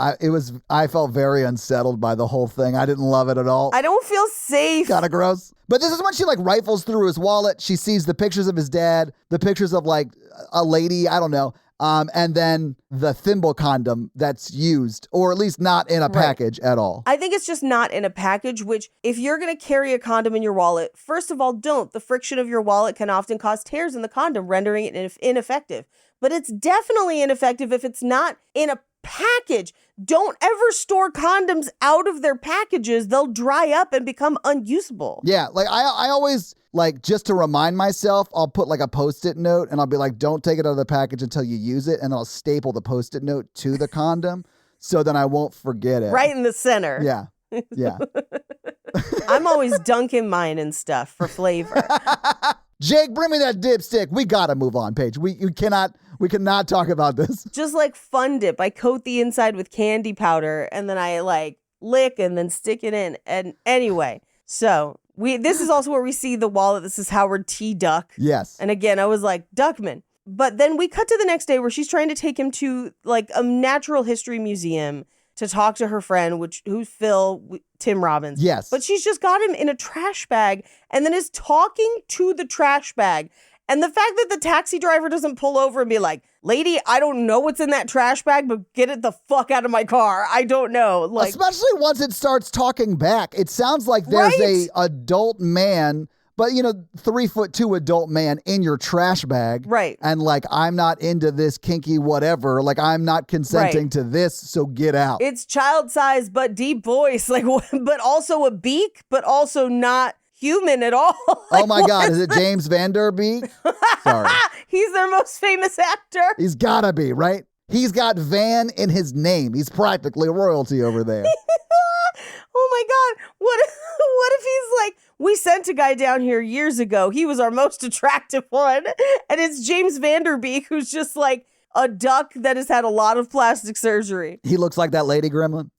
I felt very unsettled by the whole thing. I didn't love it at all. I don't feel safe. Kind of gross. But this is when she like rifles through his wallet. She sees the pictures of his dad, the pictures of like a lady, I don't know. And then the thimble condom that's used, or at least not in a package at all. I think it's just not in a package, which if you're going to carry a condom in your wallet, first of all, don't. The friction of your wallet can often cause tears in the condom, rendering it ineffective. But it's definitely ineffective if it's not in a package. Don't ever store condoms out of their packages. They'll dry up and become unusable. Yeah, like I always, like, just to remind myself, I'll put like a Post-it note and I'll be like, don't take it out of the package until you use it. And I'll staple the Post-it note to the condom so then I won't forget it. Right in the center. Yeah. Yeah. I'm always dunking mine and stuff for flavor. Jake, bring me that dipstick. We gotta move on, Paige. We cannot talk about this. Just like Fun Dip, I coat the inside with candy powder and then I like lick and then stick it in. And anyway, so this is also where we see the wallet. This is Howard T. Duck. Yes. And again, I was like, Duckman. But then we cut to the next day where she's trying to take him to like a natural history museum to talk to her friend, who's Phil, Tim Robbins. Yes. But she's just got him in a trash bag and then is talking to the trash bag. And the fact that the taxi driver doesn't pull over and be like, lady, I don't know what's in that trash bag, but get it the fuck out of my car. I don't know. Like, especially once it starts talking back. It sounds like there's a adult man, but, you know, 3'2" adult man in your trash bag. Right. And like, I'm not into this kinky whatever. Like, I'm not consenting to this, so get out. It's child size, but deep voice. Like, but also a beak, but also not human at all. Like, oh my God, is it James Van Der Beek? Sorry. He's their most famous actor. He's gotta be, right? He's got Van in his name. He's practically royalty over there. Oh my God. What if he's like, we sent a guy down here years ago. He was our most attractive one. And it's James Van Der Beek, who's just like a duck that has had a lot of plastic surgery. He looks like that lady gremlin.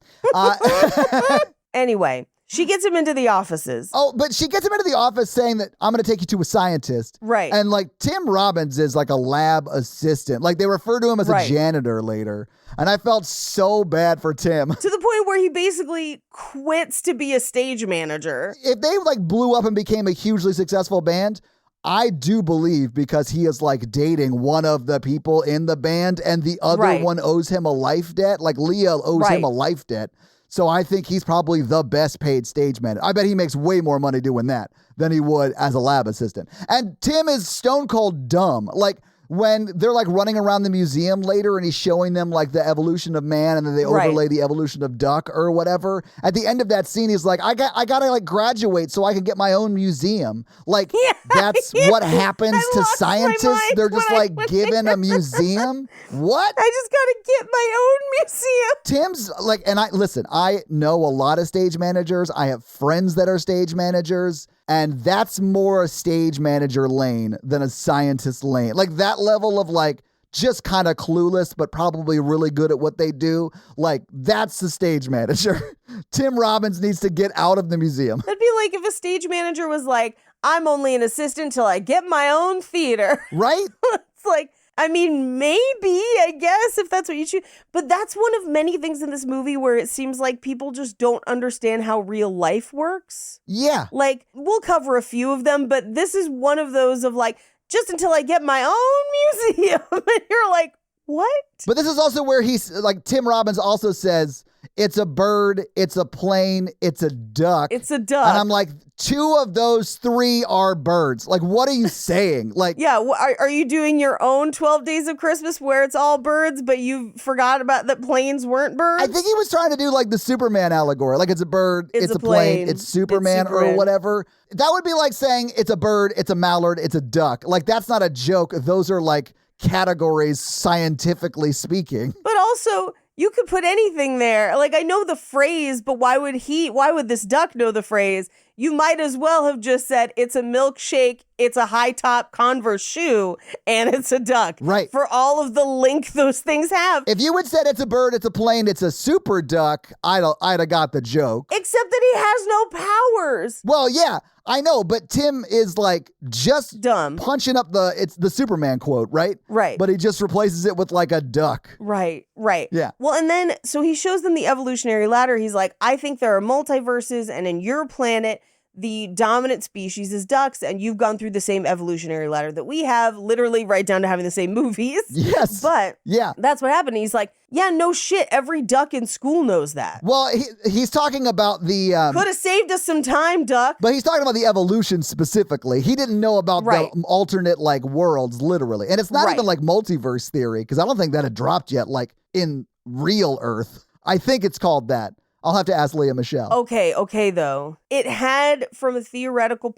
Anyway, she gets him into the offices. Oh, but she gets him into the office saying that I'm going to take you to a scientist. Right. And like Tim Robbins is like a lab assistant. Like they refer to him as a janitor later. And I felt so bad for Tim. To the point where he basically quits to be a stage manager. If they like blew up and became a hugely successful band, I do believe because he is like dating one of the people in the band and the other one owes him a life debt. Like Leah owes him a life debt. So I think he's probably the best paid stage manager. I bet he makes way more money doing that than he would as a lab assistant. And Tim is stone cold dumb. Like when they're like running around the museum later and he's showing them like the evolution of man and then they overlay the evolution of duck or whatever. At the end of that scene, he's like, I gotta like graduate so I can get my own museum. Like that's what happens to scientists. They're just like given a museum. What? I just gotta get my own museum. Tim's like, and I know a lot of stage managers. I have friends that are stage managers. And that's more a stage manager lane than a scientist lane. Like that level of like just kind of clueless, but probably really good at what they do. Like that's the stage manager. Tim Robbins needs to get out of the museum. That'd be like if a stage manager was like, I'm only an assistant till I get my own theater. Right? It's like, I mean, maybe, I guess, if that's what you choose. But that's one of many things in this movie where it seems like people just don't understand how real life works. Yeah. Like, we'll cover a few of them, but this is one of those of like, just until I get my own museum. And you're like, what? But this is also where he's like, Tim Robbins also says, it's a bird, it's a plane, it's a duck. It's a duck. And I'm like, 2 of those 3 are birds. Like, what are you saying? Like, yeah, are you doing your own 12 Days of Christmas where it's all birds, but you forgot about that planes weren't birds? I think he was trying to do like the Superman allegory. Like, it's a bird, it's a plane, it's Superman or whatever. That would be like saying it's a bird, it's a mallard, it's a duck. Like, that's not a joke. Those are like categories scientifically speaking. But also, you could put anything there. Like, I know the phrase, but why would this duck know the phrase? You might as well have just said, it's a milkshake, it's a high top Converse shoe, and it's a duck. Right. For all of the link those things have. If you had said it's a bird, it's a plane, it's a super duck, I'd have got the joke. Except that he has no powers. Well, yeah, I know, but Tim is like just dumb, punching up it's the Superman quote, right? Right. But he just replaces it with like a duck. Right. Yeah. Well, and then, so he shows them the evolutionary ladder. He's like, I think there are multiverses, and in your planet, the dominant species is ducks, and you've gone through the same evolutionary ladder that we have, literally right down to having the same movies. Yes. But yeah, that's what happened. He's like, yeah, no shit. Every duck in school knows that. Well, he's talking about the... Could have saved us some time, duck. But he's talking about the evolution specifically. He didn't know about the alternate like worlds, literally. And it's not even like multiverse theory, because I don't think that had dropped yet, like in real Earth. I think it's called that. I'll have to ask Leah Michelle. Okay, though. It had, from a theoretical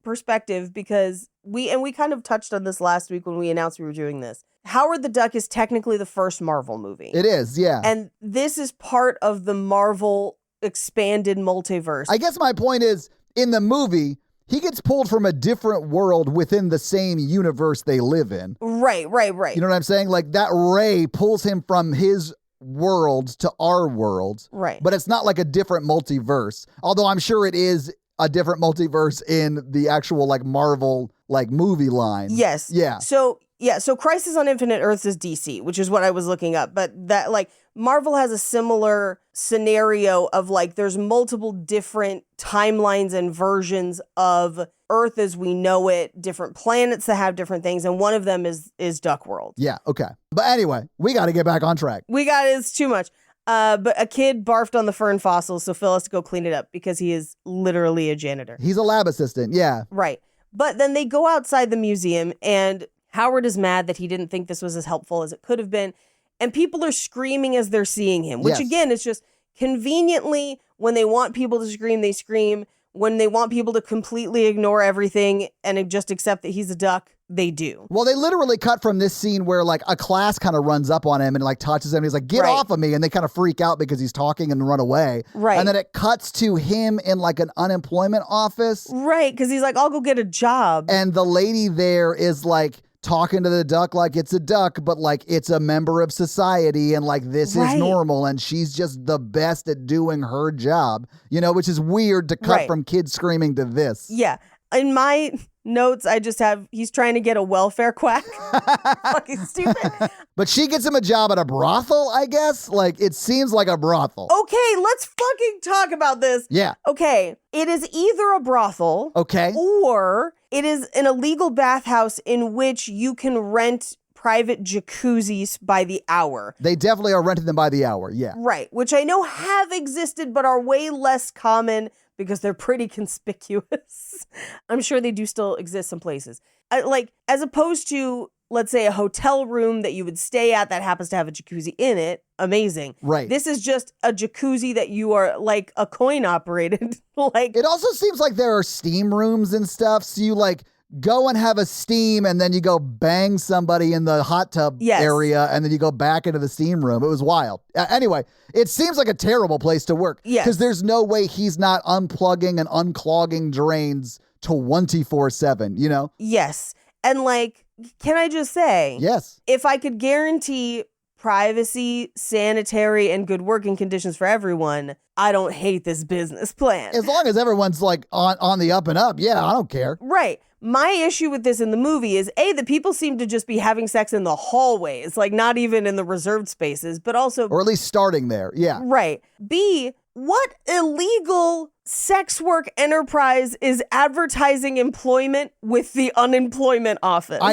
perspective, because we kind of touched on this last week when we announced we were doing this. Howard the Duck is technically the first Marvel movie. It is, yeah. And this is part of the Marvel expanded multiverse. I guess my point is, in the movie, he gets pulled from a different world within the same universe they live in. Right. You know what I'm saying? Like, that ray pulls him from his world to our world. Right. But it's not like a different multiverse. Although I'm sure it is a different multiverse in the actual like Marvel like movie line. Yes. Yeah. So Crisis on Infinite Earths is DC, which is what I was looking up. But that like Marvel has a similar scenario of like there's multiple different timelines and versions of Earth as we know it, different planets that have different things, and one of them is Duck World. Yeah, okay. But anyway, we got to get back on track. It's too much. But a kid barfed on the fern fossils, so Phil has to go clean it up because he is literally a janitor. He's a lab assistant, yeah. Right. But then they go outside the museum, and Howard is mad that he didn't think this was as helpful as it could have been. And people are screaming as they're seeing him, which again, is just conveniently when they want people to scream, they scream. When they want people to completely ignore everything and just accept that he's a duck, they do. Well, they literally cut from this scene where like a class kind of runs up on him and like touches him. And he's like, get off of me. And they kind of freak out because he's talking and run away. Right. And then it cuts to him in like an unemployment office. Right. Because he's like, I'll go get a job. And the lady there is like talking to the duck like it's a duck, but like it's a member of society and like this is normal and she's just the best at doing her job, you know, which is weird to cut from kids screaming to this. Yeah. In my notes, I just have, he's trying to get a welfare quack. Fucking stupid. But she gets him a job at a brothel, I guess? Like, it seems like a brothel. Okay, let's fucking talk about this. Yeah. Okay, it is either a brothel. Okay. Or It is an illegal bathhouse in which you can rent private jacuzzis by the hour. They definitely are renting them by the hour, yeah. Right, which I know have existed but are way less common because they're pretty conspicuous. I'm sure they do still exist some places. As opposed to, let's say, a hotel room that you would stay at that happens to have a jacuzzi in it. Amazing. Right. This is just a jacuzzi that you are like a coin operated. It also seems like there are steam rooms and stuff. So you like go and have a steam and then you go bang somebody in the hot tub area and then you go back into the steam room. It was wild. Anyway, it seems like a terrible place to work. Yes. Because there's no way he's not unplugging and unclogging drains 24/7, you know? Yes. And like, can I just say, yes, if I could guarantee privacy, sanitary, and good working conditions for everyone, I don't hate this business plan. as long as everyone's like on the up and up, yeah, I don't care. Right. My issue with this in the movie is A, the people seem to just be having sex in the hallways, like not even in the reserved spaces, but also... Or at least starting there, yeah. Right. B, what illegal sex work enterprise is advertising employment with the unemployment office?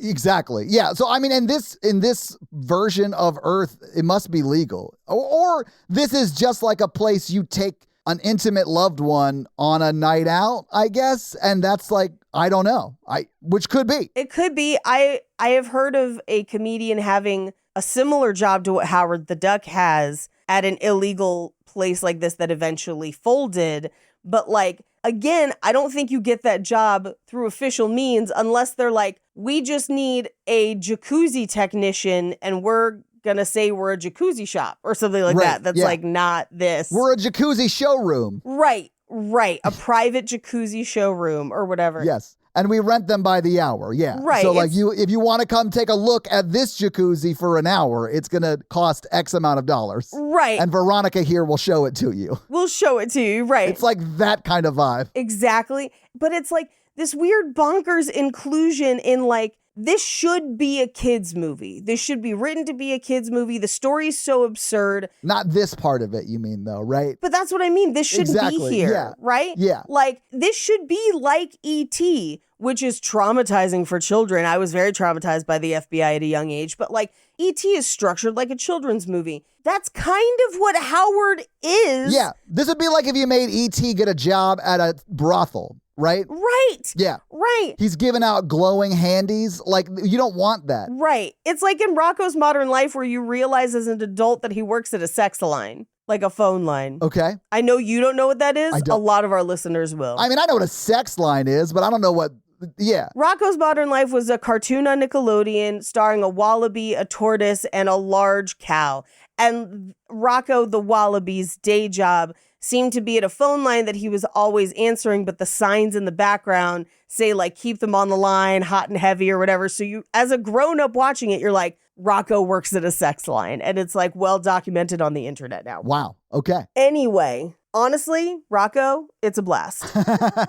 Exactly. Yeah. So I mean, in this version of Earth, it must be legal. Or this is just like a place you take an intimate loved one on a night out, I guess. And that's like, I don't know. Which could be. It could be. I have heard of a comedian having a similar job to what Howard the Duck has at an illegal place like this that eventually folded. But like, again, I don't think you get that job through official means unless they're like, we just need a jacuzzi technician and we're going to say we're a jacuzzi shop or something like that. That's like not this. We're a jacuzzi showroom. Right. A private jacuzzi showroom or whatever. Yes. And we rent them by the hour. Yeah. Right. So like if you want to come take a look at this jacuzzi for an hour, it's going to cost X amount of dollars. Right. And Veronica here will show it to you. We'll show it to you. Right. It's like that kind of vibe. Exactly. But it's like this weird bonkers inclusion in like, this should be a kid's movie. This should be written to be a kid's movie. The story's so absurd. Not this part of it, you mean, though, right? But that's what I mean. This shouldn't be here, yeah. right? Yeah. Like, this should be like E.T., which is traumatizing for children. I was very traumatized by the FBI at a young age. But, like, E.T. is structured like a children's movie. That's kind of what Howard is. Yeah. This would be like if you made E.T. get a job at a brothel. Right? Right. Yeah. Right. He's giving out glowing handies. Like, you don't want that. Right. It's like in Rocko's Modern Life where you realize as an adult that he works at a sex line, like a phone line. Okay. I know you don't know what that is. I don't. A lot of our listeners will. I mean, I know what a sex line is, but I don't know what... Yeah. Rocko's Modern Life was a cartoon on Nickelodeon starring a wallaby, a tortoise, and a large cow. And Rocko the wallaby's day job seemed to be at a phone line that he was always answering, but the signs in the background say like, keep them on the line, hot and heavy or whatever. So you, as a grown-up watching it, you're like, Rocko works at a sex line. And it's like well documented on the internet now. Wow. Okay. Anyway, honestly, Rocko, it's a blast.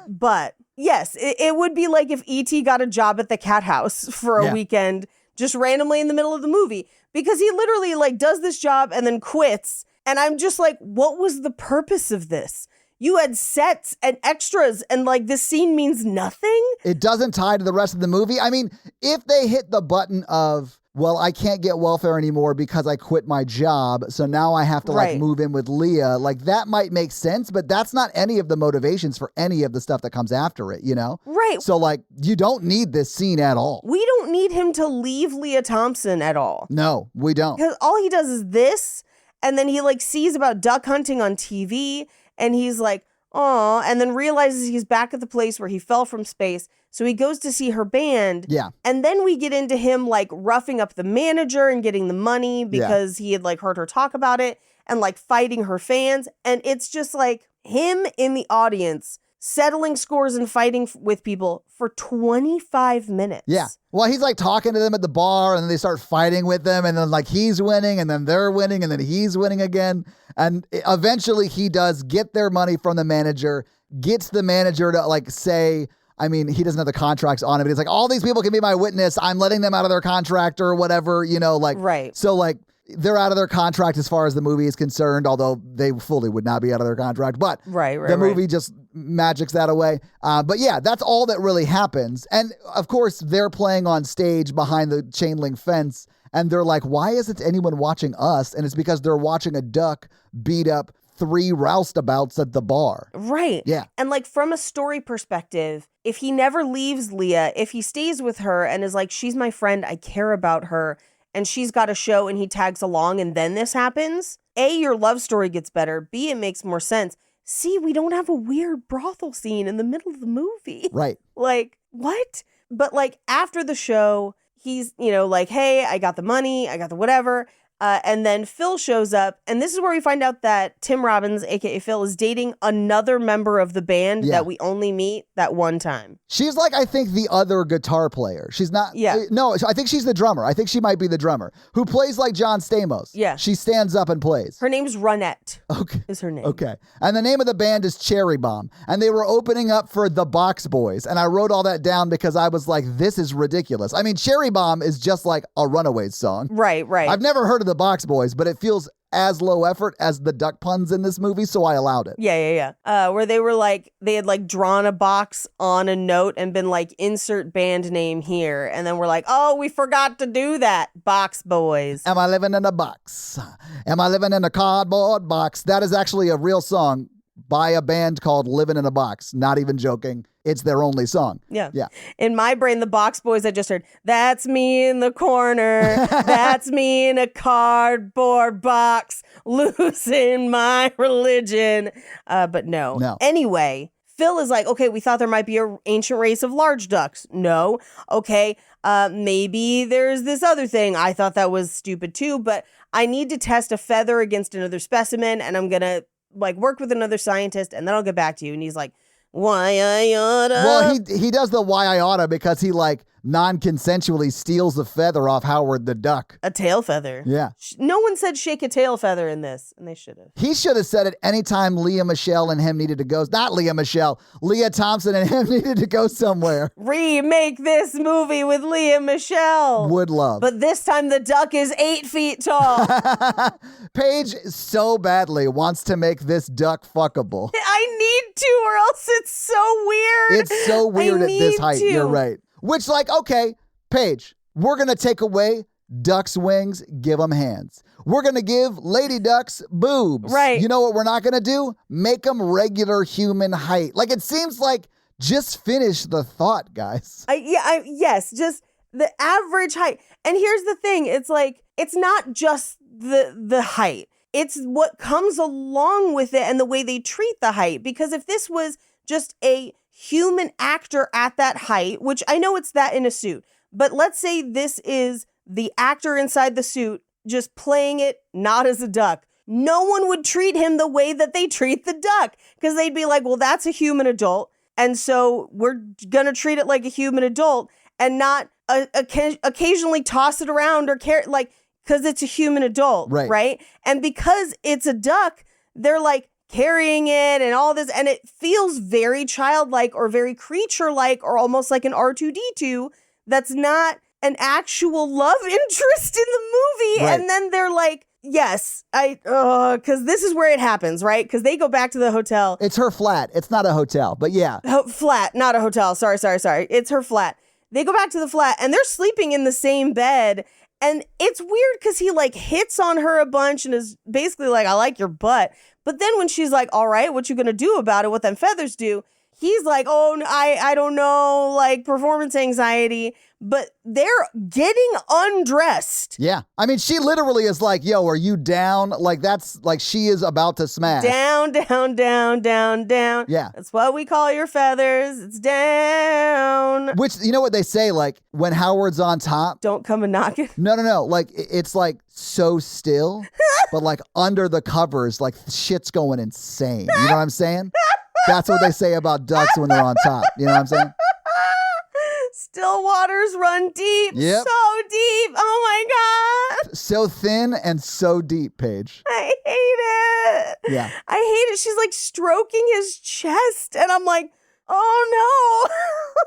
But yes, it would be like if E.T. got a job at the cat house for a weekend, just randomly in the middle of the movie, because he literally like does this job and then quits. And I'm just like, what was the purpose of this? You had sets and extras and like this scene means nothing. It doesn't tie to the rest of the movie. I mean, if they hit the button of, well, I can't get welfare anymore because I quit my job, so now I have to like move in with Leah, like that might make sense, but that's not any of the motivations for any of the stuff that comes after it, you know? Right. So like, you don't need this scene at all. We don't need him to leave Leah Thompson at all. No, we don't. Because all he does is this. And then he like sees about duck hunting on TV and he's like, aw, and then realizes he's back at the place where he fell from space. So he goes to see her band. Yeah. And then we get into him like roughing up the manager and getting the money because he had like heard her talk about it and like fighting her fans. And it's just like him in the audience settling scores and fighting with people for 25 minutes. Yeah. Well, he's like talking to them at the bar and then they start fighting with them and then like he's winning and then they're winning and then he's winning again. And eventually he does get their money from the manager, gets the manager to like say, I mean, he doesn't have the contracts on him, but he's like, all these people can be my witness. I'm letting them out of their contract or whatever, you know, like, right. So like, they're out of their contract as far as the movie is concerned, although they fully would not be out of their contract. But the movie just magics that away. But yeah, that's all that really happens. And of course, they're playing on stage behind the chain link fence. And they're like, why isn't anyone watching us? And it's because they're watching a duck beat up 3 roustabouts at the bar. Right. Yeah. And like from a story perspective, if he never leaves Leah, if he stays with her and is like, she's my friend, I care about her, and she's got a show and he tags along and then this happens, A, your love story gets better. B, it makes more sense. C, we don't have a weird brothel scene in the middle of the movie. Right. Like, what? But like after the show, he's, like, hey, I got the money, I got the whatever. And then Phil shows up. And this is where we find out that Tim Robbins, a.k.a. Phil, is dating another member of the band that we only meet that one time. She's like, I think, the other guitar player. She's not. Yeah. No, I think she's the drummer. I think she might be the drummer who plays like John Stamos. Yeah. She stands up and plays. Her name's Ronette. Okay. Is her name. Okay. And the name of the band is Cherry Bomb. And they were opening up for the Box Boys. And I wrote all that down because I was like, this is ridiculous. I mean, Cherry Bomb is just like a Runaways song. Right. I've never heard of the Box Boys, but it feels as low effort as the duck puns in this movie, so I allowed it. Yeah. Where they were like, they had like drawn a box on a note and been like, insert band name here. And then we're like, oh, we forgot to do that. Box Boys. Am I living in a box? Am I living in a cardboard box? That is actually a real song by a band called Living in a Box. Not even joking. It's their only song. Yeah. Yeah. In my brain, the Box Boys, I just heard, that's me in the corner. That's me in a cardboard box, losing my religion. But no. Anyway, Phil is like, okay, we thought there might be an ancient race of large ducks. No. Okay, maybe there's this other thing. I thought that was stupid too, but I need to test a feather against another specimen, and I'm going to like work with another scientist, and then I'll get back to you. And he's like, why I oughta. Well, he does the why I oughta because he like non-consensually steals a feather off Howard the Duck. A tail feather. Yeah. No one said shake a tail feather in this, and they should have. He should have said it anytime Leah Michelle and him needed to go. Not Leah Michelle. Leah Thompson and him needed to go somewhere. Remake this movie with Leah Michelle. Would love. But this time the duck is 8 feet tall. Paige so badly wants to make this duck fuckable. I need to, or else it's so weird. It's so weird at this height. You're right. Which, like, okay, Paige, we're going to take away ducks' wings, give them hands. We're going to give lady ducks boobs. Right. You know what we're not going to do? Make them regular human height. Like, it seems like just finish the thought, guys. Yes, just the average height. And here's the thing. It's like, it's not just the height. It's what comes along with it and the way they treat the height. Because if this was just a human actor at that height, which I know it's that in a suit, but let's say this is the actor inside the suit just playing it not as a duck. No one would treat him the way that they treat the duck, because they'd be like, well, that's a human adult, and so we're going to treat it like a human adult and not occasionally toss it around or care, like, because it's a human adult, right? And because it's a duck, they're like carrying it and all this, and it feels very childlike or very creature-like or almost like an R2-D2 that's not an actual love interest in the movie. And then they're like, yes, because this is where it happens, right? Because they go back to the hotel. It's her flat. It's not a hotel, but yeah. Flat, not a hotel. Sorry. It's her flat. They go back to the flat and they're sleeping in the same bed. And it's weird because he like hits on her a bunch and is basically like, I like your butt. But then when she's like, all right, what you gonna do about it? What them feathers do? He's like, oh, I don't know, like performance anxiety. But they're getting undressed. Yeah. I mean, she literally is like, yo, are you down? Like, that's like she is about to smash. Down, down, down, down, down. Yeah. That's what we call your feathers. It's down. Which, you know what they say, like, when Howard's on top. Don't come and knock it. No. Like, it's like so still, but like under the covers, like shit's going insane. You know what I'm saying? That's what they say about ducks when they're on top. You know what I'm saying? Still waters run deep. Yep. So deep. Oh my God. So thin and so deep, Paige. I hate it. Yeah. I hate it. She's like stroking his chest. And I'm like, Oh, no.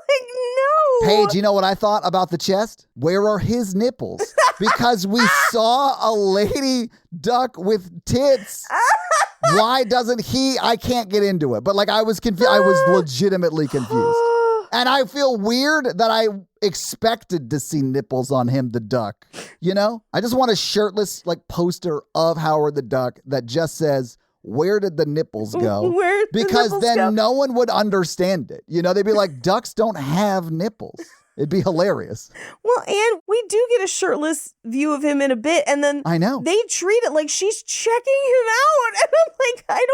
like, no. Paige, you know what I thought about the chest? Where are his nipples? Because we saw a lady duck with tits. Why doesn't he? I can't get into it. But like I was confused. I was legitimately confused. And I feel weird that I expected to see nipples on him, the duck. You know? I just want a shirtless like poster of Howard the Duck that just says, where did the nipples go? Because then no one would understand it. You know, they'd be like, ducks don't have nipples. It'd be hilarious. Well, and we do get a shirtless view of him in a bit, and then I know they treat it like she's checking him out, and I'm like, I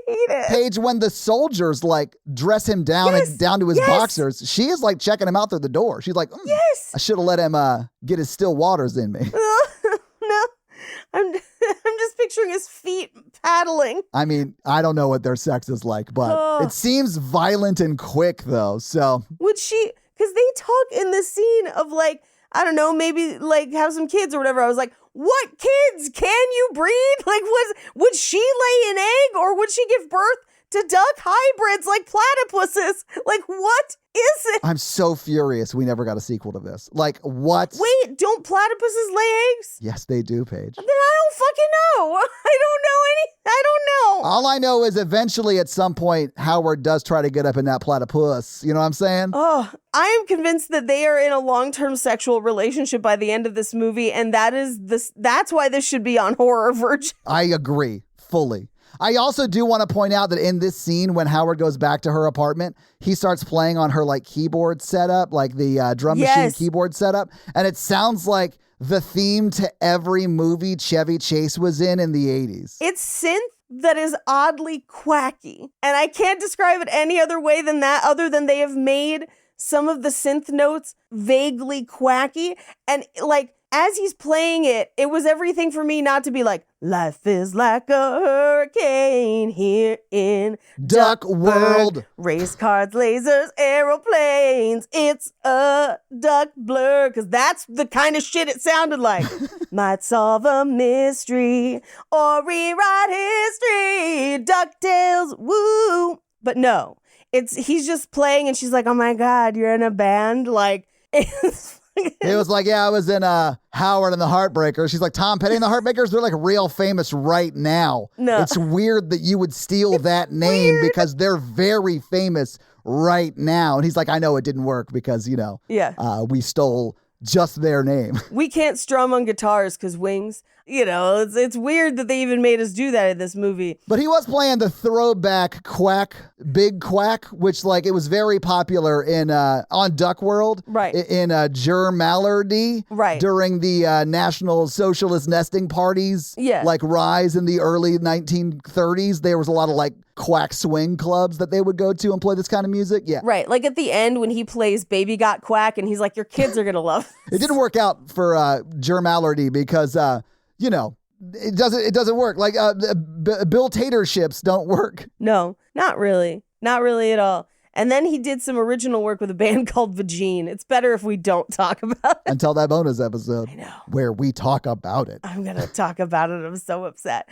hate it. Paige, when the soldiers like dress him down and down to his boxers, she is like checking him out through the door. She's like, yes, I should have let him get his still waters in me. No, I'm just picturing his feet paddling. I mean, I don't know what their sex is like, but it seems violent and quick though. So would she? Because they talk in the scene of like, I don't know, maybe like have some kids or whatever. I was like, what kids? Can you breed? Like, would she lay an egg or would she give birth to duck hybrids like platypuses? Like, what is it? I'm so furious we never got a sequel to this. Like, what? Wait, don't platypuses lay eggs? Yes, they do, Paige. Then I don't fucking know. I don't know. All I know is eventually at some point, Howard does try to get up in that platypus. You know what I'm saying? Oh, I am convinced that they are in a long-term sexual relationship by the end of this movie, and that's why this should be on Horror Virgin. I agree fully. I also do want to point out that in this scene, when Howard goes back to her apartment, he starts playing on her like keyboard setup, like the drum machine keyboard setup. And it sounds like the theme to every movie Chevy Chase was in the 80s. It's synth that is oddly quacky. And I can't describe it any other way than that, other than they have made some of the synth notes vaguely quacky. And like, as he's playing it, it was everything for me not to be like, life is like a hurricane here in Duck World. Race cars, lasers, aeroplanes. It's a duck blur. Because that's the kind of shit it sounded like. Might solve a mystery or rewrite history. DuckTales, woo. But no, he's just playing and she's like, oh my God, you're in a band? Like, it's it was like, I was in Howard and the Heartbreakers. She's like, Tom Petty and the Heartbreakers, they're like real famous right now. No. It's weird that you would steal that name because they're very famous right now. And he's like, I know it didn't work because, we stole just their name. We can't strum on guitars because wings. It's weird that they even made us do that in this movie. But he was playing the throwback Quack, Big Quack, which like it was very popular in on Duck World, right? In Mallardy, right? During the National Socialist nesting parties, like rise in the early 1930s. There was a lot of like quack swing clubs that they would go to and play this kind of music. Yeah, right. Like at the end when he plays "Baby Got Quack" and he's like, "Your kids are gonna love." It didn't work out for Mallardy because. It doesn't work. Like Bill Tater ships don't work. No, not really. Not really at all. And then he did some original work with a band called Vagine. It's better if we don't talk about it. Until that bonus episode. I know. Where we talk about it. I'm going to talk about it. I'm so upset.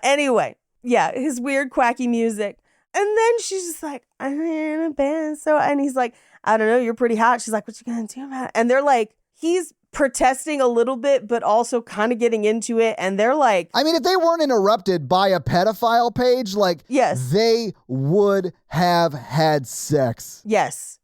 Anyway, his weird quacky music. And then she's just like, I'm in a band. And he's like, I don't know, you're pretty hot. She's like, what you going to do about it? And they're like, he's protesting a little bit, but also kind of getting into it. And they're like, I mean, if they weren't interrupted by a pedophile Page, like, they would have had sex. Yes.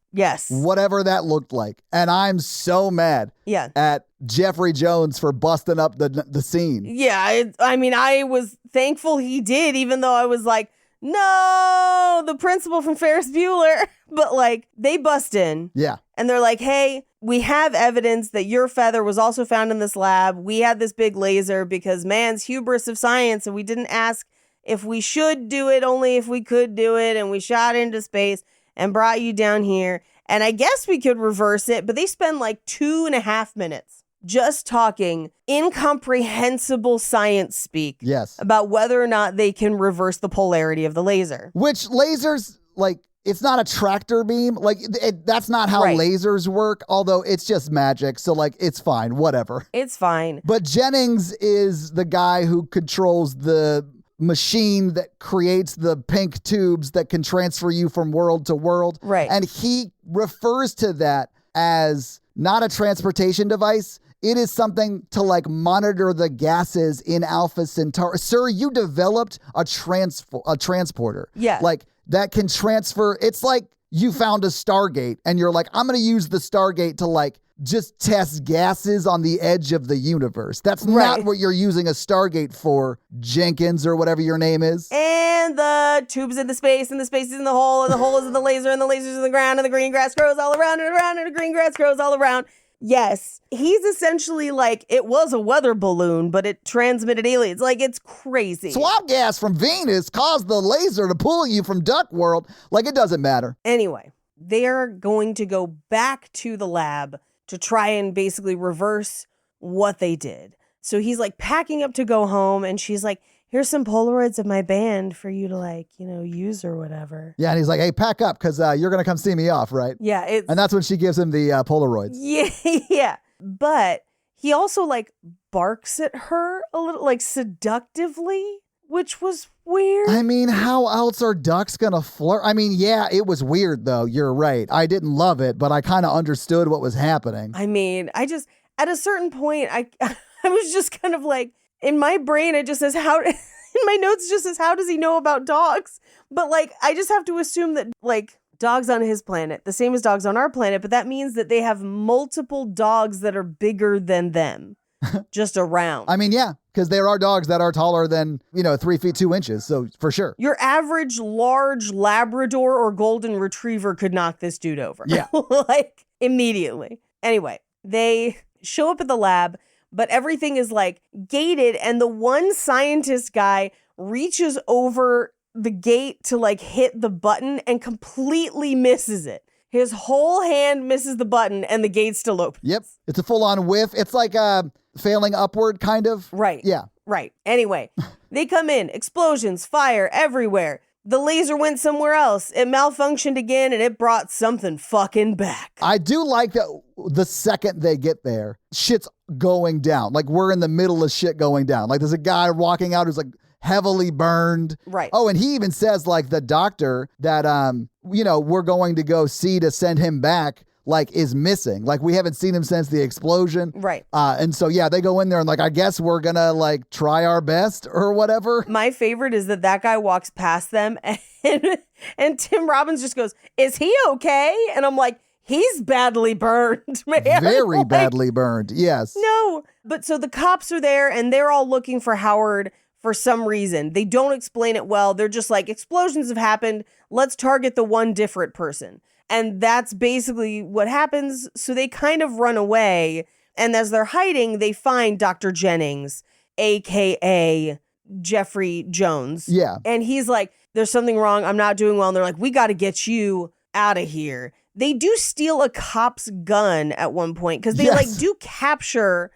Whatever that looked like. And I'm so mad at Jeffrey Jones for busting up the scene. Yeah. I was thankful he did, even though I was like, no, the principal from Ferris Bueller. But like, they bust in. Yeah. And they're like, hey, we have evidence that your feather was also found in this lab. We had this big laser because man's hubris of science, and we didn't ask if we should do it, only if we could do it. And we shot into space and brought you down here. And I guess we could reverse it, but they spend like 2.5 minutes just talking incomprehensible science speak about whether or not they can reverse the polarity of the laser. Which lasers, like, it's not a tractor beam. Like, that's not how lasers work, although it's just magic. So, like, it's fine. Whatever. It's fine. But Jennings is the guy who controls the machine that creates the pink tubes that can transfer you from world to world. Right. And he refers to that as not a transportation device. It is something to like monitor the gases in Alpha Centauri. Sir, you developed a transporter. Yeah. Like that can transfer. It's like you found a Stargate and you're like, I'm going to use the Stargate to like just test gases on the edge of the universe. That's not what you're using a Stargate for, Jenkins, or whatever your name is. And the tube's in the space, and the space is in the hole, and the hole is in the laser, and the laser's in the ground, and the green grass grows all around and around, and the green grass grows all around. Yes, he's essentially like, it was a weather balloon, but it transmitted aliens. Like, it's crazy. Swamp gas from Venus caused the laser to pull you from Duck World. Like, it doesn't matter. Anyway, they're going to go back to the lab to try and basically reverse what they did. So he's like packing up to go home, and she's like, here's some Polaroids of my band for you to like, use or whatever. Yeah, and he's like, hey, pack up because you're going to come see me off, right? Yeah. And that's when she gives him the Polaroids. Yeah, yeah. But he also like barks at her a little, like seductively, which was weird. I mean, how else are ducks going to flirt? I mean, yeah, it was weird though. You're right. I didn't love it, but I kind of understood what was happening. I mean, at a certain point, I was just kind of like, in my brain, it just says, in my notes, it just says, how does he know about dogs? But like, I just have to assume that like dogs on his planet, the same as dogs on our planet, but that means that they have multiple dogs that are bigger than them just around. I mean, yeah, because there are dogs that are taller than, 3 feet 2 inches. So for sure. Your average large Labrador or Golden Retriever could knock this dude over. Yeah. Like immediately. Anyway, they show up at the lab, but everything is like gated, and the one scientist guy reaches over the gate to like hit the button and completely misses it. His whole hand misses the button and the gate still opens. Yep. It's a full-on whiff. It's like failing upward, kind of. Right. Yeah. Right. Anyway, they come in, explosions, fire everywhere. The laser went somewhere else. It malfunctioned again, and it brought something fucking back. I do like that the second they get there, shit's going down. Like, we're in the middle of shit going down. Like, there's a guy walking out who's, like, heavily burned. Right. Oh, and he even says, like, the doctor that, we're going to go see to send him back, like, is missing. Like, we haven't seen him since the explosion. Right. And so, yeah, they go in there and, like, I guess we're gonna, like, try our best or whatever. My favorite is that guy walks past them and Tim Robbins just goes, is he okay? And I'm like, he's badly burned, man. Very Like, badly burned, yes. No. But so the cops are there, and they're all looking for Howard for some reason. They don't explain it well. They're just like, explosions have happened. Let's target the one different person. And that's basically what happens. So they kind of run away. And as they're hiding, they find Dr. Jennings, a.k.a. Jeffrey Jones. Yeah. And he's like, there's something wrong. I'm not doing well. And they're like, we got to get you out of here. They do steal a cop's gun at one point because they like do capture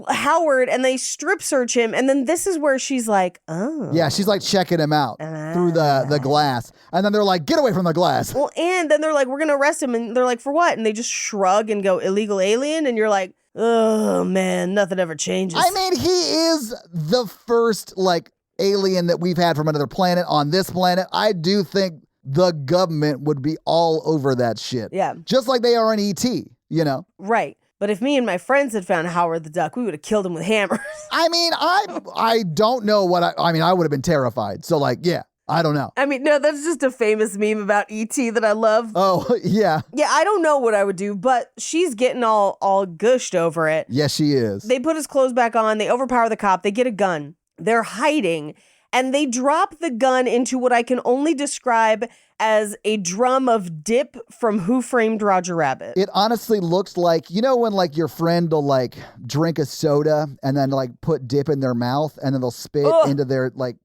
Howard and they strip search him. And then this is where she's like, oh. Yeah, she's like checking him out through the glass. And then they're like, get away from the glass. Well, and then they're like, we're going to arrest him. And they're like, for what? And they just shrug and go, illegal alien. And you're like, oh, man, nothing ever changes. I mean, he is the first like alien that we've had from another planet on this planet. I do think the government would be all over that shit. Yeah. Just like they are in E.T., Right. But if me and my friends had found Howard the Duck, we would have killed him with hammers. I mean, I don't know what I mean, I would have been terrified. So like, yeah, I don't know. I mean, no, that's just a famous meme about E.T. that I love. Oh, yeah. Yeah, I don't know what I would do, but she's getting all gushed over it. Yes, she is. They put his clothes back on. They overpower the cop. They get a gun. They're hiding. And they drop the gun into what I can only describe as a drum of dip from Who Framed Roger Rabbit. It honestly looks like, when like your friend will like drink a soda and then like put dip in their mouth and then they'll spit into their like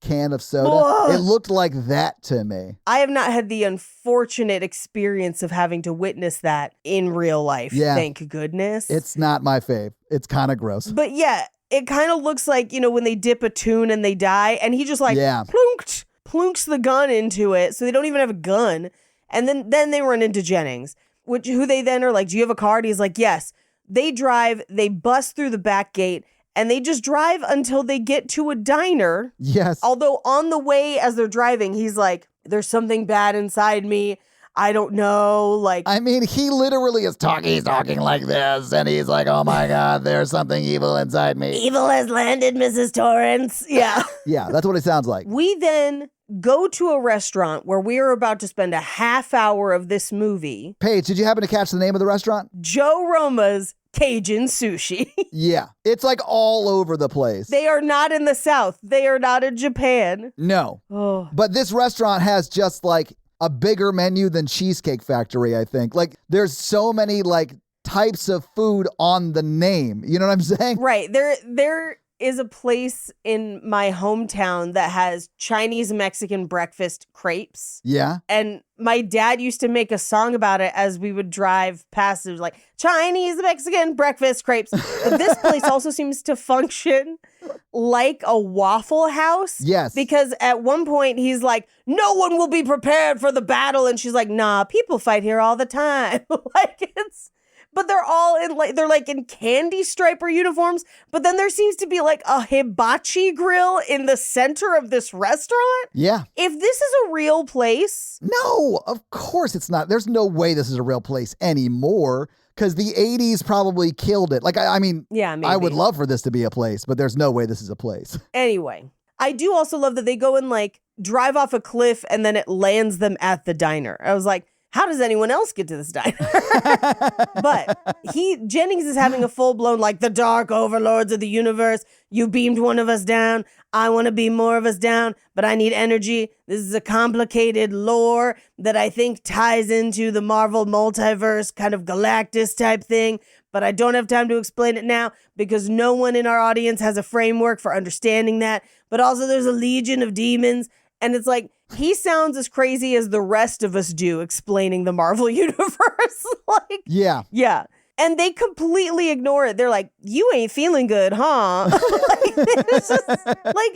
can of soda. Ugh. It looked like that to me. I have not had the unfortunate experience of having to witness that in real life. Yeah. Thank goodness. It's not my fave. It's kind of gross. But yeah, it kind of looks like, when they dip a tune and they die, and he just like plunks the gun into it, so they don't even have a gun. And then they run into Jennings, who they then are like, do you have a car? And he's like, yes. They drive, they bust through the back gate, And they just drive until they get to a diner. Yes. Although on the way as they're driving, he's like, there's something bad inside me. I don't know. Like, I mean, he literally is talking. He's talking like this. And he's like, oh my God, there's something evil inside me. Evil has landed, Mrs. Torrance. Yeah. Yeah, that's what it sounds like. We then go to a restaurant where we are about to spend a half hour of this movie. Paige, did you happen to catch the name of the restaurant? Joe Roma's Cajun Sushi. Yeah. It's like all over the place. They are not in the South. They are not in Japan. No. Oh. But this restaurant has just like a bigger menu than Cheesecake Factory, I think. Like there's so many like types of food on the name. You know what I'm saying? Right. There is a place in my hometown that has Chinese Mexican breakfast crepes. Yeah. And my dad used to make a song about it as we would drive past. It was like, Chinese Mexican breakfast crepes. But this place also seems to function like a Waffle House. Yes. Because at one point he's like, no one will be prepared for the battle. And she's like, nah, people fight here all the time. But they're all in they're like in candy striper uniforms. But then there seems to be like a hibachi grill in the center of this restaurant. Yeah. If this is a real place. No, of course it's not. There's no way this is a real place anymore because the 80s probably killed it. Like, I mean, yeah, maybe. I would love for this to be a place, but there's no way this is a place. Anyway, I do also love that they go and like drive off a cliff and then it lands them at the diner. I was like, how does anyone else get to this diner? But Jennings is having a full-blown, like, the dark overlords of the universe. You beamed one of us down. I want to beam more of us down, but I need energy. This is a complicated lore that I think ties into the Marvel multiverse, kind of Galactus type thing. But I don't have time to explain it now because no one in our audience has a framework for understanding that. But also there's a legion of demons. And it's like, he sounds as crazy as the rest of us do explaining the Marvel universe. Like, yeah. And they completely ignore it. They're like, you ain't feeling good, huh? Like, it's just, like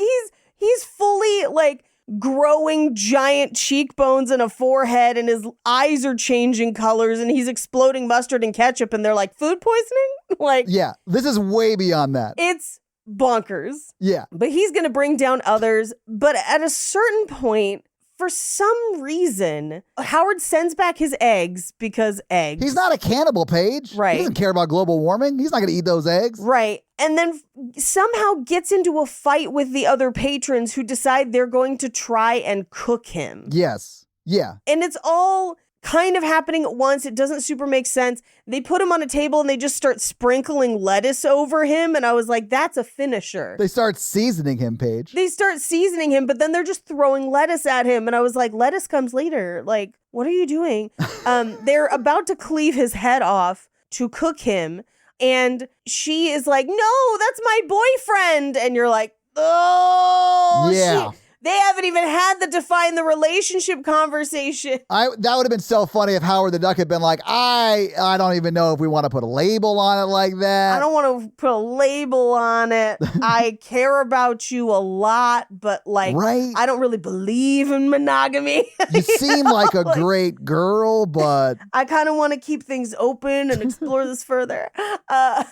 he's fully like growing giant cheekbones and a forehead and his eyes are changing colors and he's exploding mustard and ketchup and they're like, food poisoning? Like, yeah, this is way beyond that. It's bonkers. Yeah. But he's going to bring down others. But at a certain point, for some reason, Howard sends back his eggs because eggs. He's not a cannibal, Paige. Right. He doesn't care about global warming. He's not going to eat those eggs. Right. And then somehow gets into a fight with the other patrons who decide they're going to try and cook him. Yes. Yeah. And it's all kind of happening at once. It doesn't super make sense. They put him on a table and they just start sprinkling lettuce over him. And I was like, that's a finisher. They start seasoning him, Paige. They start seasoning him, but then they're just throwing lettuce at him. And I was like, lettuce comes later. Like, what are you doing? They're about to cleave his head off to cook him. And she is like, no, that's my boyfriend. And you're like, oh, yeah. They haven't even had the define the relationship conversation. That would have been so funny if Howard the Duck had been like, I don't even know if we want to put a label on it like that. I don't want to put a label on it. I care about you a lot, but like, right? I don't really believe in monogamy. You seem like a great girl, but I kind of want to keep things open and explore this further. But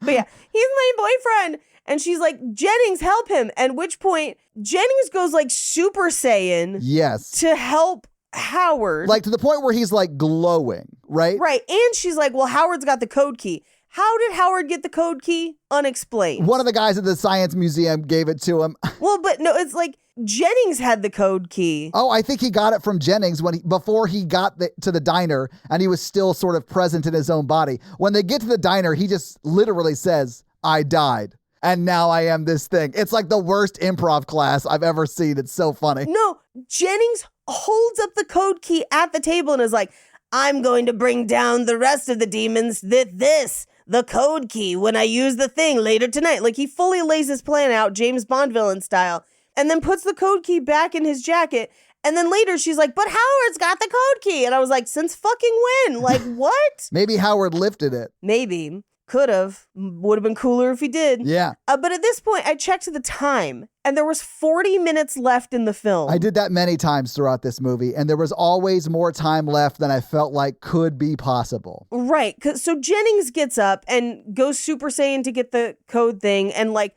yeah, he's my boyfriend. And she's like, Jennings, help him. At which point, Jennings goes like Super Saiyan. Yes. To help Howard. Like to the point where he's like glowing, right? Right. And she's like, well, Howard's got the code key. How did Howard get the code key? Unexplained. One of the guys at the science museum gave it to him. Well, but no, it's like Jennings had the code key. Oh, I think he got it from Jennings before he got to the diner and he was still sort of present in his own body. When they get to the diner, he just literally says, I died. And now I am this thing. It's like the worst improv class I've ever seen. It's so funny. No, Jennings holds up the code key at the table and is like, I'm going to bring down the rest of the demons the code key when I use the thing later tonight. Like he fully lays his plan out, James Bond villain style, and then puts the code key back in his jacket. And then later she's like, but Howard's got the code key. And I was like, since fucking when? Like, what? Maybe Howard lifted it. Maybe. Could have. Would have been cooler if he did. Yeah. But at this point, I checked the time. and there was 40 minutes left in the film. I did that many times throughout this movie, and there was always more time left than I felt like could be possible. Right. So Jennings gets up and goes Super Saiyan to get the code thing and like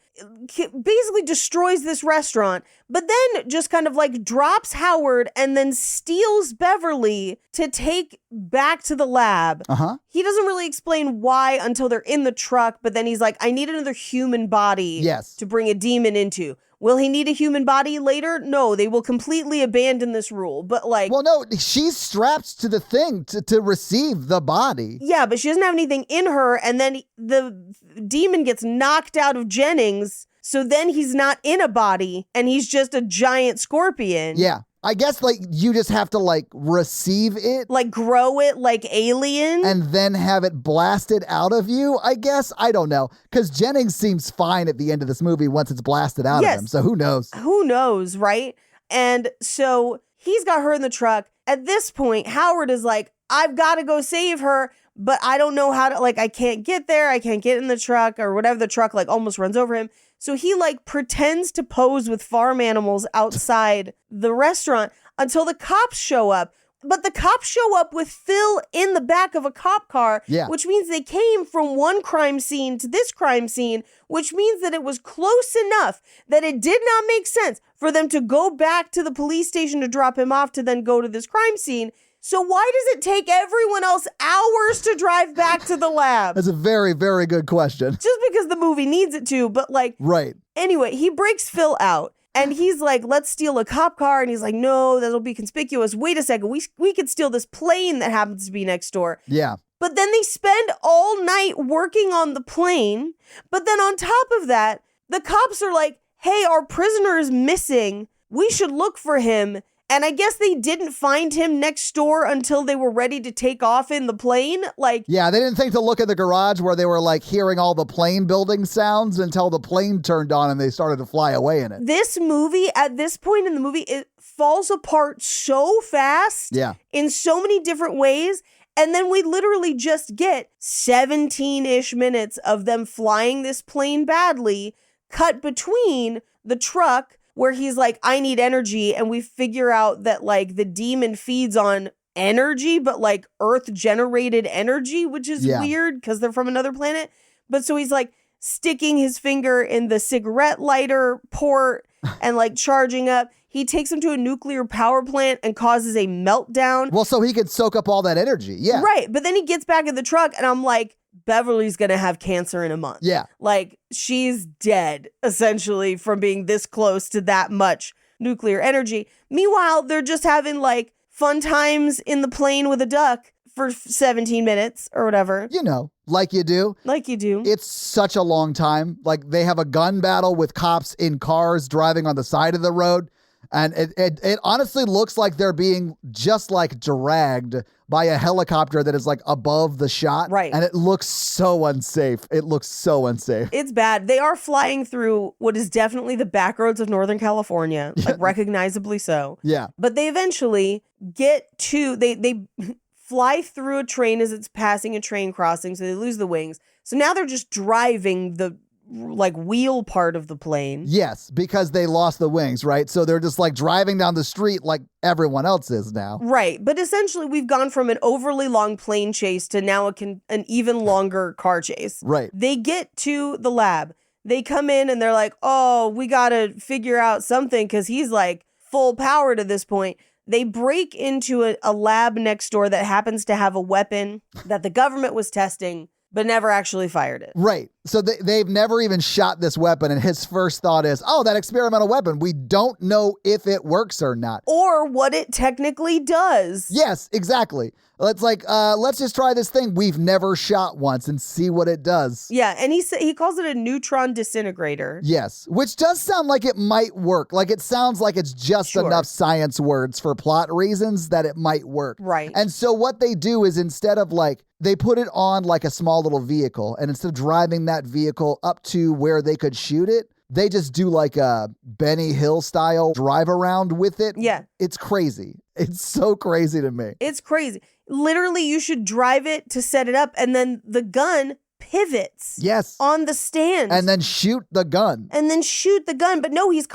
basically destroys this restaurant, but then just kind of like drops Howard and then steals Beverly to take back to the lab. He doesn't really explain why until they're in the truck, but then he's like, I need another human body to bring a demon into. Will he need a human body later? No, they will completely abandon this rule. But like... Well, no, she's strapped to the thing to receive the body. Yeah, but she doesn't have anything in her. And then the demon gets knocked out of Jennings. So then he's not in a body and he's just a giant scorpion. Yeah. I guess like you just have to like receive it. Like grow it like Alien. And then have it blasted out of you, I guess. I don't know. Because Jennings seems fine at the end of this movie once it's blasted out of him. So who knows? Who knows, right? And so he's got her in the truck. At this point, Howard is like, I've got to go save her, but I don't know how to, like, I can't get there. I can't get in the truck or whatever. The truck like almost runs over him. So he like pretends to pose with farm animals outside the restaurant until the cops show up. But the cops show up with Phil in the back of a cop car, which means they came from one crime scene to this crime scene, which means that it was close enough that it did not make sense for them to go back to the police station to drop him off to then go to this crime scene. So why does it take everyone else hours to drive back to the lab? That's a very, very good question. Just because the movie needs it to, but like... Right. Anyway, he breaks Phil out. And he's like, let's steal a cop car. And he's like, no, that'll be conspicuous. Wait a second. We could steal this plane that happens to be next door. Yeah. But then they spend all night working on the plane. But then on top of that, the cops are like, hey, our prisoner is missing. We should look for him. And I guess they didn't find him next door until they were ready to take off in the plane. Like, yeah, they didn't think to look at the garage where they were like hearing all the plane building sounds until the plane turned on and they started to fly away in it. This movie, at this point in the movie, it falls apart so fast in so many different ways. And then we literally just get 17-ish minutes of them flying this plane badly, cut between the truck where he's like, I need energy. And we figure out that like the demon feeds on energy, but like earth generated energy, which is weird because they're from another planet. But so he's like sticking his finger in the cigarette lighter port and like charging up. He takes him to a nuclear power plant and causes a meltdown. Well, so he could soak up all that energy. Yeah. Right. But then he gets back in the truck and I'm like, Beverly's going to have cancer in a month. Yeah. Like she's dead essentially from being this close to that much nuclear energy. Meanwhile, they're just having like fun times in the plane with a duck for 17 minutes or whatever. You know, like you do. Like you do. It's such a long time. Like they have a gun battle with cops in cars driving on the side of the road. And it honestly looks like they're being just like dragged by a helicopter that is like above the shot. Right. And it looks so unsafe. It looks so unsafe. It's bad. They are flying through what is definitely the back roads of Northern California, like recognizably so. Yeah. But they eventually get to, they fly through a train as it's passing a train crossing, so they lose the wings. So now they're just driving the like wheel part of the plane. Yes, because they lost the wings, right? So they're just like driving down the street like everyone else is now. Right. But essentially we've gone from an overly long plane chase to now an even longer car chase. Right. They get to the lab. They come in and they're like, oh, we got to figure out something because he's like full power to this point. They break into a lab next door that happens to have a weapon that the government was testing, but never actually fired it. Right. So they've never even shot this weapon. And his first thought is, oh, that experimental weapon. We don't know if it works or not. Or what it technically does. Yes, exactly. It's like, let's just try this thing we've never shot once and see what it does. Yeah, and he calls it a neutron disintegrator. Yes, which does sound like it might work. Like it sounds like it's just enough science words for plot reasons that it might work. Right. And so what they do is instead of like, they put it on like a small little vehicle, and instead of driving that vehicle up to where they could shoot it, they just do like a Benny Hill style drive around with it. Yeah. It's crazy. It's so crazy to me. It's crazy. Literally, you should drive it to set it up, and then the gun pivots Yes. on the stand. And then shoot the gun. But no, he's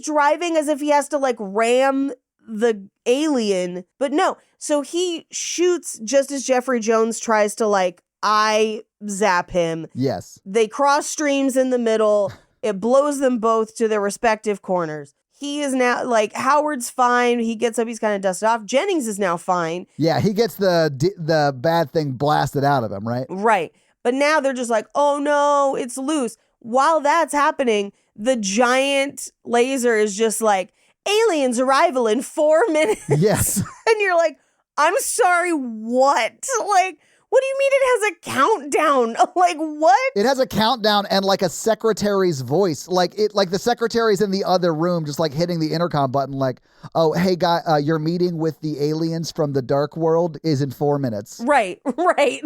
driving as if he has to like ram the alien. But no, so he shoots just as Jeffrey Jones tries to like eye zap him. Yes. They cross streams in the middle. It blows them both to their respective corners. He is now, like, Howard's fine. He gets up. He's kind of dusted off. Jennings is now fine. Yeah, he gets the bad thing blasted out of him, right? Right. But now they're just like, oh, no, it's loose. While that's happening, the giant laser is just like, aliens arrival in 4 minutes. Yes. And you're like, I'm sorry, what? Like, what do you mean it has a countdown? Like, what? It has a countdown and like a secretary's voice. Like the secretary's in the other room, just like hitting the intercom button like, oh, hey, guy, your meeting with the aliens from the dark world is in 4 minutes. Right. Thanks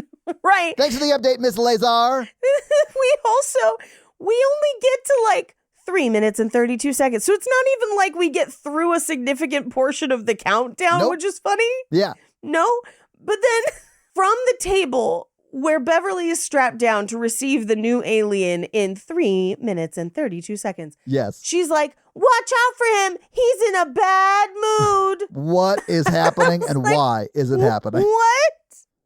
for the update, Miss Lazar. we only get to like 3 minutes and 32 seconds. So it's not even like we get through a significant portion of the countdown, Nope. which is funny. Yeah. No, but then from the table where Beverly is strapped down to receive the new alien in 3 minutes and 32 seconds. Yes. She's like, watch out for him. He's in a bad mood. What is happening and like, why is it happening?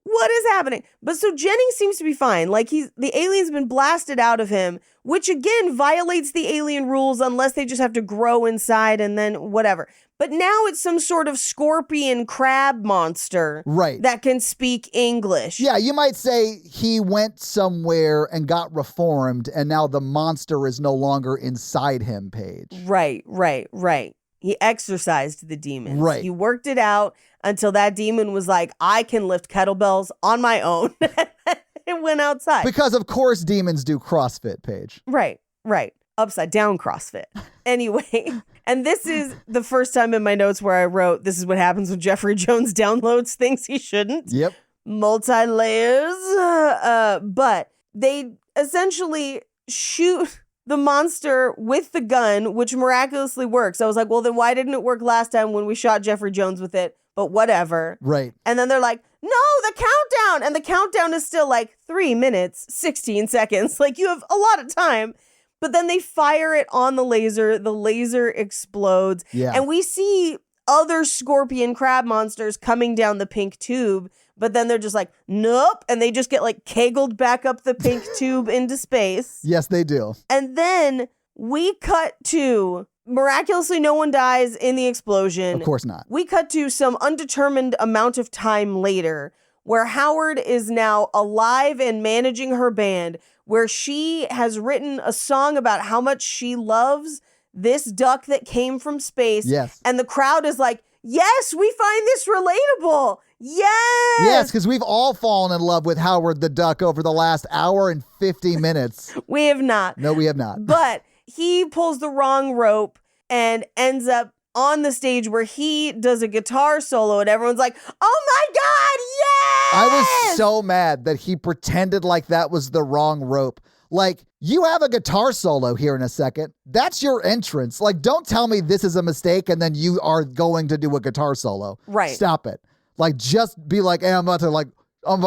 What is happening? But so Jennings seems to be fine. Like the alien's been blasted out of him, which again violates the alien rules unless they just have to grow inside and then whatever. But now it's some sort of scorpion crab monster Right. that can speak English. Yeah, you might say he went somewhere and got reformed, and now the monster is no longer inside him, Paige. Right. He exorcised the demons. Right. He worked it out until that demon was like, I can lift kettlebells on my own. It went outside. Because, of course, demons do CrossFit, Paige. Right. Upside down CrossFit. Anyway, and this is the first time in my notes where I wrote, this is what happens when Jeffrey Jones downloads things he shouldn't. Yep. Multi-layers. But they essentially shoot the monster with the gun, which miraculously works. I was like, well, then why didn't it work last time when we shot Jeffrey Jones with it? But whatever. Right. And then they're like, no, the countdown. And the countdown is still like 3 minutes, 16 seconds. Like you have a lot of time. But then they fire it on the laser explodes, Yeah. and we see other scorpion crab monsters coming down the pink tube, but then they're just like, nope, and they just get like kegled back up the pink tube into space. Yes, they do. And then we cut to, miraculously no one dies in the explosion. Of course not. We cut to some undetermined amount of time later, where Howard is now alive and managing her band, where she has written a song about how much she loves this duck that came from space. Yes. And the crowd is like, yes, we find this relatable. Yes. Yes, because we've all fallen in love with Howard the Duck over the last hour and 50 minutes. We have not. No, we have not. But he pulls the wrong rope and ends up on the stage where he does a guitar solo and everyone's like, oh my God, yes! I was so mad that he pretended like that was the wrong rope. Like, you have a guitar solo here in a second. That's your entrance. Like, don't tell me this is a mistake and then you are going to do a guitar solo. Right. Stop it. Like, just be like, hey, I'm about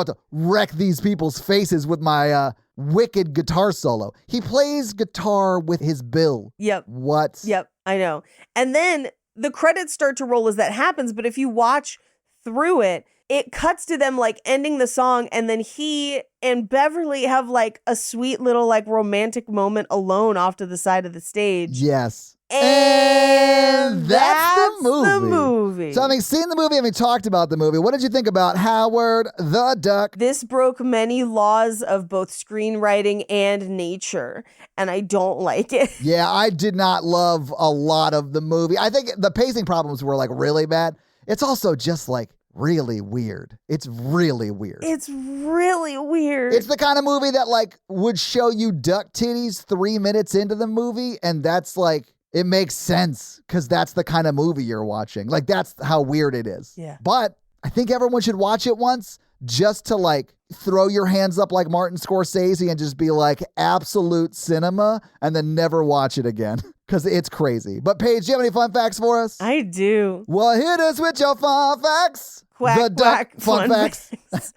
to wreck these people's faces with my wicked guitar solo. He plays guitar with his bill. Yep. What? Yep, I know. And then the credits start to roll as that happens, but if you watch through it, it cuts to them like ending the song, and then he and Beverly have like a sweet little like romantic moment alone off to the side of the stage. Yes. And that's the movie. So having seen the movie, having talked about the movie, what did you think about Howard the Duck? This broke many laws of both screenwriting and nature, and I don't like it. Yeah, I did not love a lot of the movie. I think the pacing problems were like really bad. It's also just like really weird. It's really weird. It's really weird. It's the kind of movie that like would show you duck titties 3 minutes into the movie, and that's like, it makes sense because that's the kind of movie you're watching. Like, that's how weird it is. Yeah. But I think everyone should watch it once just to like throw your hands up like Martin Scorsese and just be like, absolute cinema, and then never watch it again because it's crazy. But Paige, do you have any fun facts for us? I do. Well, hit us with your fun facts. Quack, the duck quack, fun facts.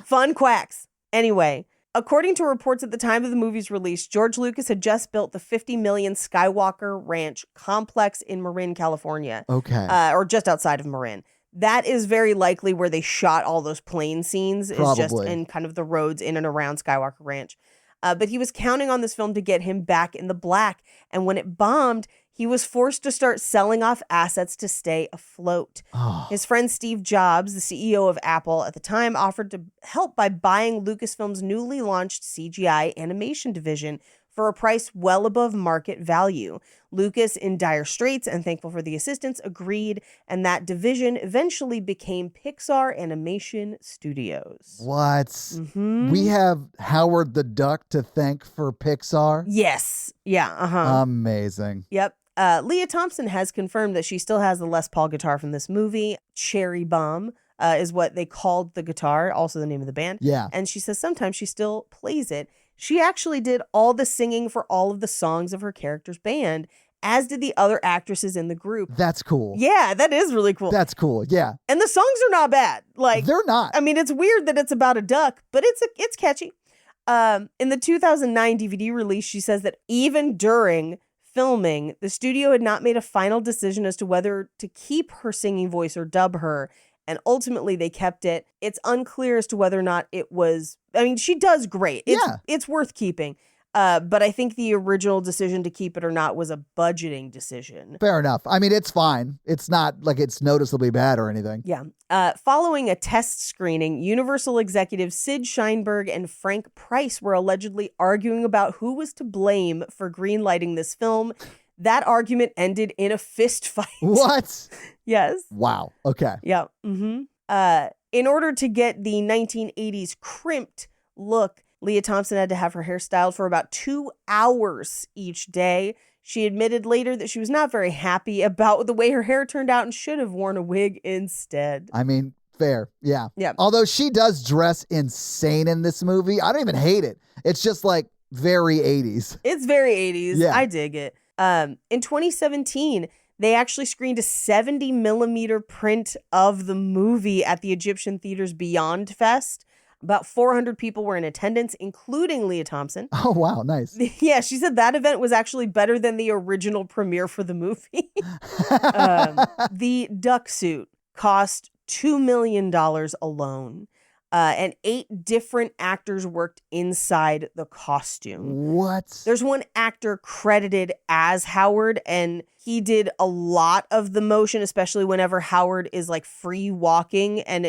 Fun quacks. Anyway, according to reports at the time of the movie's release, George Lucas had just built the $50 million Skywalker Ranch complex in Marin, California. Okay. Or just outside of Marin. That is very likely where they shot all those plane scenes. Is just in kind of the roads in and around Skywalker Ranch. But he was counting on this film to get him back in the black. And when it bombed, he was forced to start selling off assets to stay afloat. Oh. His friend Steve Jobs, the CEO of Apple at the time, offered to help by buying Lucasfilm's newly launched CGI animation division for a price well above market value. Lucas, in dire straits and thankful for the assistance, agreed, and that division eventually became Pixar Animation Studios. What? Mm-hmm. We have Howard the Duck to thank for Pixar? Yes. Yeah. Amazing. Yep. Leah Thompson has confirmed that she still has the Les Paul guitar from this movie. Cherry Bomb is what they called the guitar, also the name of the band. Yeah. And she says sometimes she still plays it. She actually did all the singing for all of the songs of her character's band, as did the other actresses in the group. That's cool. Yeah, that is really cool. That's cool. Yeah. And the songs are not bad. Like, they're not. I mean, it's weird that it's about a duck, but it's catchy. In the 2009 DVD release, she says that even during filming, the studio had not made a final decision as to whether to keep her singing voice or dub her. And ultimately, they kept it. It's unclear as to whether or not it was... I mean, she does great. It's worth keeping. But I think the original decision to keep it or not was a budgeting decision. Fair enough. I mean, it's fine. It's not like it's noticeably bad or anything. Yeah. Following a test screening, Universal executives Sid Sheinberg and Frank Price were allegedly arguing about who was to blame for greenlighting this film. That argument ended in a fist fight. What? Yes. Wow. Okay. Yeah. Mm-hmm. In order to get the 1980s crimped look, Leah Thompson had to have her hair styled for about 2 hours each day. She admitted later that she was not very happy about the way her hair turned out and should have worn a wig instead. I mean, fair. Yeah. Yeah. Although she does dress insane in this movie. I don't even hate it. It's just like very 80s. It's very 80s. Yeah. I dig it. In 2017, they actually screened a 70 millimeter print of the movie at the Egyptian Theater's Beyond Fest. About 400 people were in attendance, including Leah Thompson. Oh, wow. Nice. Yeah, she said that event was actually better than the original premiere for the movie. The duck suit cost $2 million alone. And 8 different actors worked inside the costume. What? There's one actor credited as Howard, and he did a lot of the motion, especially whenever Howard is like free walking and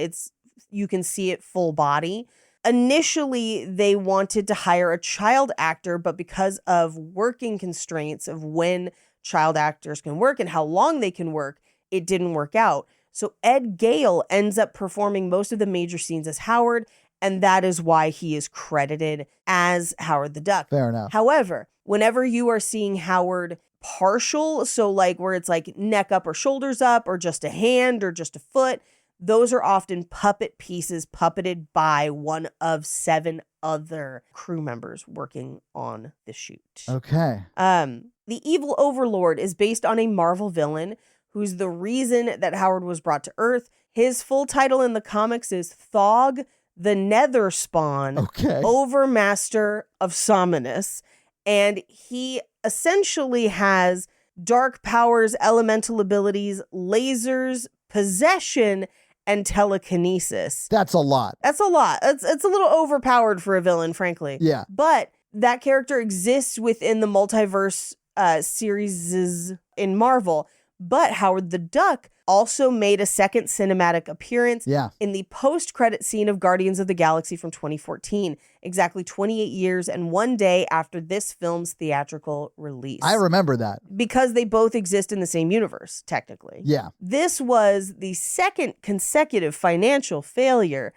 you can see it full body. Initially, they wanted to hire a child actor, but because of working constraints of when child actors can work and how long they can work, it didn't work out. So Ed Gale ends up performing most of the major scenes as Howard, and that is why he is credited as Howard the Duck. Fair enough. However, whenever you are seeing Howard partial, so like where it's like neck up or shoulders up or just a hand or just a foot, those are often puppet pieces puppeted by one of 7 other crew members working on the shoot. Okay. The evil overlord is based on a Marvel villain who's the reason that Howard was brought to Earth. His full title in the comics is Thog the Nether Spawn, Overmaster of Somnus. And he essentially has dark powers, elemental abilities, lasers, possession, and telekinesis. That's a lot. That's a lot. It's a little overpowered for a villain, frankly. Yeah. But that character exists within the multiverse series in Marvel. But Howard the Duck also made a second cinematic appearance in the post-credit scene of Guardians of the Galaxy from 2014, exactly 28 years and 1 day after this film's theatrical release. I remember that. Because they both exist in the same universe, technically. Yeah. This was the second consecutive financial failure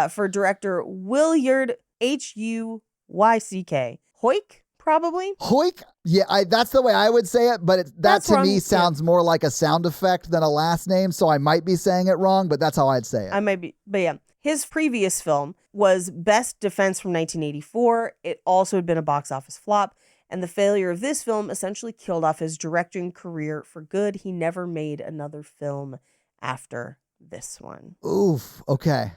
for director Willard Huyck. Huyck? Probably. Huyck? Yeah, that's the way I would say it, but that to me sounds more like a sound effect than a last name, so I might be saying it wrong, but that's how I'd say it. I might be, but yeah. His previous film was Best Defense from 1984. It also had been a box office flop, and the failure of this film essentially killed off his directing career for good. He never made another film after this one. Oof. Okay.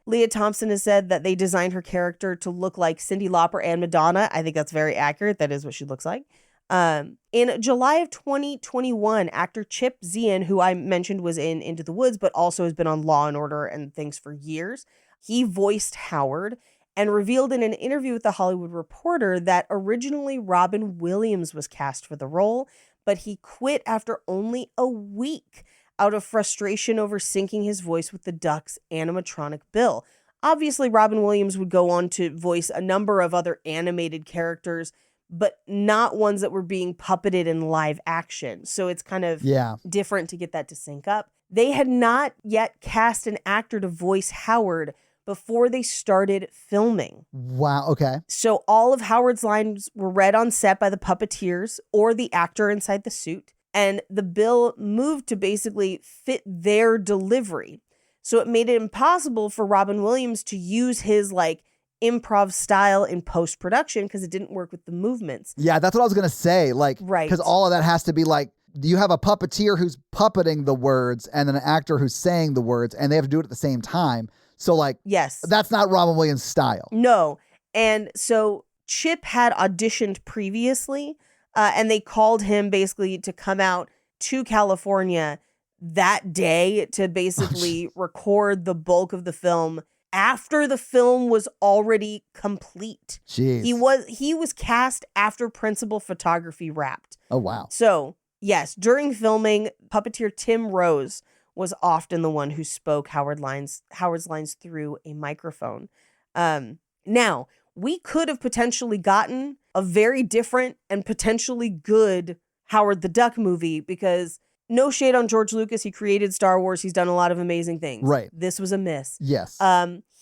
Leah Thompson has said that they designed her character to look like Cyndi Lauper and Madonna. I think that's very accurate. That is what she looks like. In July of 2021, actor Chip Zien, who I mentioned was in Into the Woods, but also has been on Law and Order and things for years, he voiced Howard and revealed in an interview with The Hollywood Reporter that originally Robin Williams was cast for the role, but he quit after only a week out of frustration over syncing his voice with the Duck's animatronic Bill. Obviously, Robin Williams would go on to voice a number of other animated characters, but not ones that were being puppeted in live action. So it's kind of different to get that to sync up. They had not yet cast an actor to voice Howard before they started filming. Wow, okay. So all of Howard's lines were read on set by the puppeteers or the actor inside the suit, and the bill moved to basically fit their delivery. So it made it impossible for Robin Williams to use his improv style in post-production because it didn't work with the movements. Yeah, that's what I was going to say. Right. Because all of that has to be you have a puppeteer who's puppeting the words and then an actor who's saying the words, and they have to do it at the same time. So yes, that's not Robin Williams' style. No. And so Chip had auditioned previously, and they called him basically to come out to California that day to basically record the bulk of the film after the film was already complete. Jeez. He was cast after principal photography wrapped. Oh, wow. So, yes, during filming, puppeteer Tim Rose was often the one who spoke Howard's lines through a microphone. Now, we could have potentially gotten a very different and potentially good Howard the Duck movie because no shade on George Lucas. He created Star Wars. He's done a lot of amazing things. Right. This was a miss. Yes.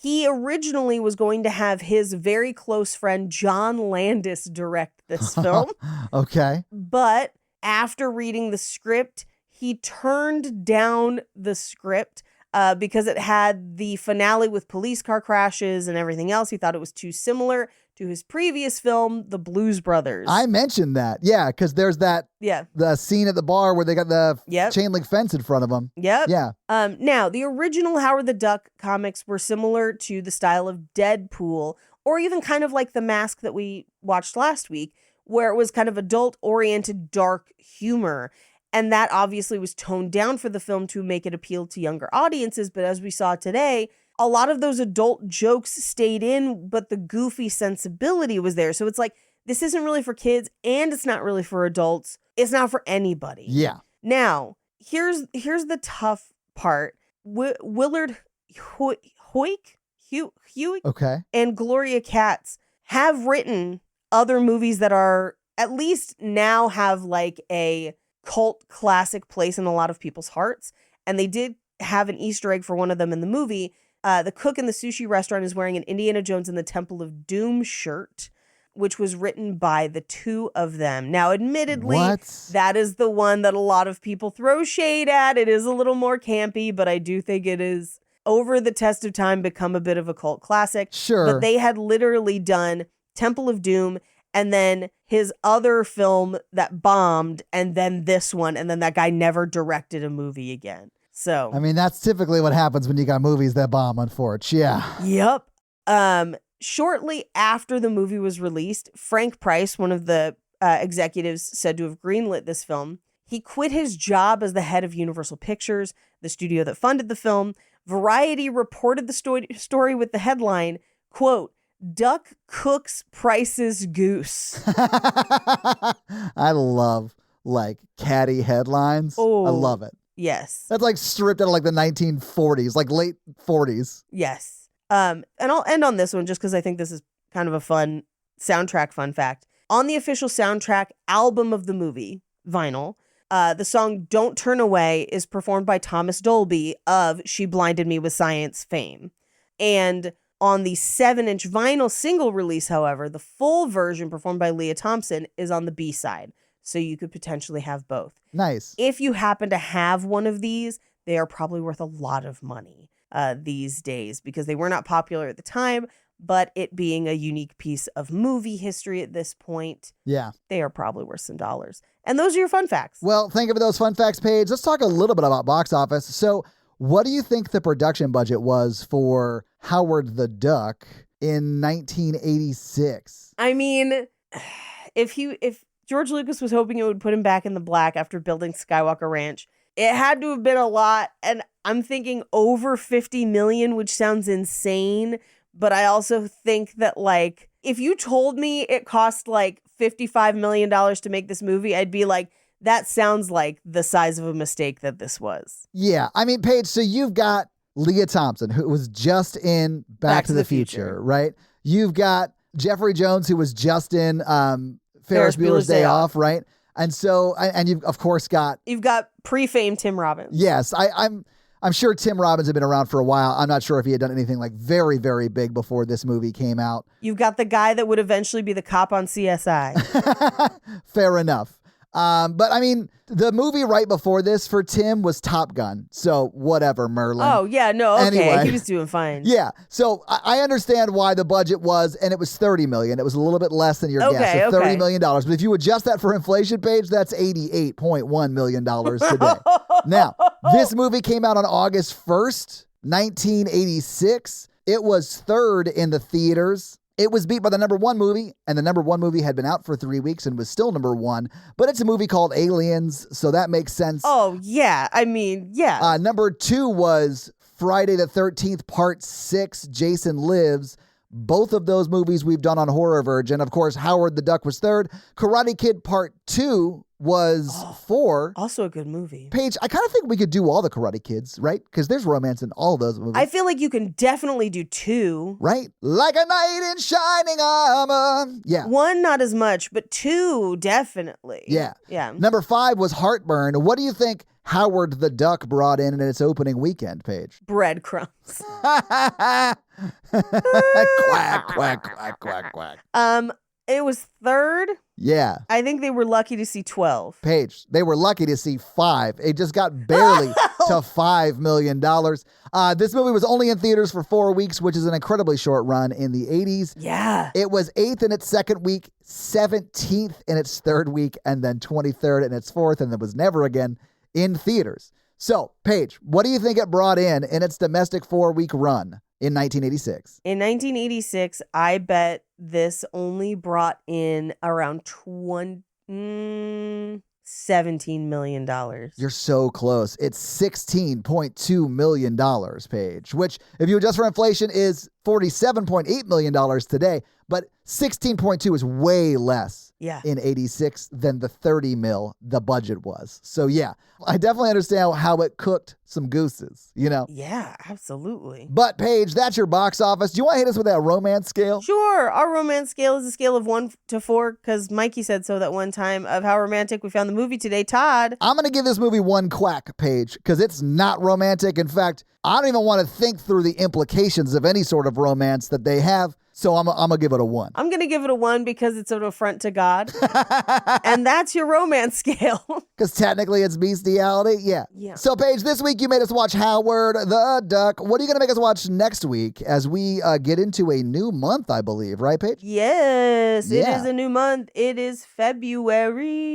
He originally was going to have his very close friend John Landis direct this film. Okay. But after reading the script, he turned down the script because it had the finale with police car crashes and everything else. He thought it was too similar to his previous film, The Blues Brothers. I mentioned that. Yeah, because there's the scene at the bar where they got the chain link fence in front of them. Yep. Yeah. Now, the original Howard the Duck comics were similar to the style of Deadpool, or even kind of like The Mask that we watched last week, where it was kind of adult-oriented dark humor. And that obviously was toned down for the film to make it appeal to younger audiences. But as we saw today, a lot of those adult jokes stayed in, but the goofy sensibility was there. So it's this isn't really for kids and it's not really for adults. It's not for anybody. Yeah. Now, here's the tough part. Willard Hewitt and Gloria Katz have written other movies that are at least now have a cult classic place in a lot of people's hearts. And they did have an Easter egg for one of them in the movie. The cook in the sushi restaurant is wearing an Indiana Jones and the Temple of Doom shirt, which was written by the two of them. Now, admittedly, that is the one that a lot of people throw shade at. It is a little more campy, but I do think it is over the test of time become a bit of a cult classic. Sure. But they had literally done Temple of Doom and then his other film that bombed, and then this one, and then that guy never directed a movie again. So I mean, that's typically what happens when you got movies that bomb, unfortunately. Yeah. Yep. Shortly after the movie was released, Frank Price, one of the executives said to have greenlit this film, he quit his job as the head of Universal Pictures, the studio that funded the film. Variety reported the story with the headline, quote, "Duck cooks Price's goose." I love catty headlines. Oh, I love it. Yes. That's stripped out of the 1940s, late 40s. Yes. And I'll end on this one just because I think this is kind of a fun soundtrack fun fact. On the official soundtrack album of the movie, vinyl, the song Don't Turn Away is performed by Thomas Dolby of She Blinded Me with Science fame. And on the 7-inch vinyl single release, however, the full version performed by Leah Thompson is on the B-side. So you could potentially have both. Nice. If you happen to have one of these, they are probably worth a lot of money these days because they were not popular at the time, but it being a unique piece of movie history at this point, they are probably worth some dollars. And those are your fun facts. Well, thank you for those fun facts, Paige. Let's talk a little bit about box office. So What do you think the production budget was for Howard the Duck in 1986? I mean, if George Lucas was hoping it would put him back in the black after building Skywalker Ranch, it had to have been a lot. And I'm thinking over 50 million, which sounds insane. But I also think that, like, if you told me it cost like $55 million to make this movie, I'd be like, that sounds like the size of a mistake that this was. Yeah. I mean, Paige, so you've got Leah Thompson, who was just in Back to the Future, right? You've got Jeffrey Jones, who was just in Ferris Bueller's Day Off, right? And so, and you've of course got... You've got pre-fame Tim Robbins. Yes, I'm sure Tim Robbins had been around for a while. I'm not sure if he had done anything like very, very big before this movie came out. You've got the guy that would eventually be the cop on CSI. Fair enough. But I mean, the movie right before this for Tim was Top Gun. So whatever, Merlin. Oh, yeah, no, okay. Anyway. He was doing fine. Yeah. So I understand why the budget was, and it was $30 million. It was a little bit less than your guess. So $30 million. But if you adjust that for inflation, Paige, that's $88.1 million today. Now, this movie came out on August 1st, 1986. It was third in the theaters. It was beat by the number one movie, and the number one movie had been out for 3 weeks and was still number one, but it's a movie called Aliens, so that makes sense. Oh, yeah. I mean, yeah. Number two was Friday the 13th, Part 6, Jason Lives. Both of those movies we've done on Horror Virgin. Of course, Howard the Duck was third. Karate Kid Part 2 was 4. Also a good movie. Paige, I kind of think we could do all the Karate Kids, right? Because there's romance in all those movies. I feel like you can definitely do 2. Right? Like a knight in shining armor. Yeah. 1, not as much, but 2, definitely. Yeah. Yeah. Number 5 was Heartburn. What do you think Howard the Duck brought in its opening weekend, Paige? Breadcrumbs. Quack, quack, quack, quack, quack. It was third. Yeah. I think they were lucky to see 12. Paige, they were lucky to see 5. It just got barely to $5 million. This movie was only in theaters for 4 weeks, which is an incredibly short run in the 80s. Yeah. It was 8th in its second week, 17th in its third week, and then 23rd in its fourth, and it was never again in theaters. So, Paige, what do you think it brought in its domestic 4-week run in 1986? In 1986, I bet this only brought in around $17 million. You're so close. It's $16.2 million, Paige, which, if you adjust for inflation, is $47.8 million today. But 16.2 is way less in 86 than the 30 mil the budget was. So yeah, I definitely understand how it cooked some gooses, you know? Yeah, absolutely. But Paige, that's your box office. Do you want to hit us with that romance scale? Sure. Our romance scale is a scale of 1 to 4 because Mikey said so that one time of how romantic we found the movie today. Todd? I'm going to give this movie 1 quack, Paige, because it's not romantic. In fact, I don't even want to think through the implications of any sort of romance that they have. So I'm going to give it a 1. I'm going to give it a 1 because it's an affront to God. And that's your romance scale. Because technically it's bestiality. Yeah. So Paige, this week you made us watch Howard the Duck. What are you going to make us watch next week as we get into a new month, I believe. Right, Paige? Yes, it is a new month. It is February.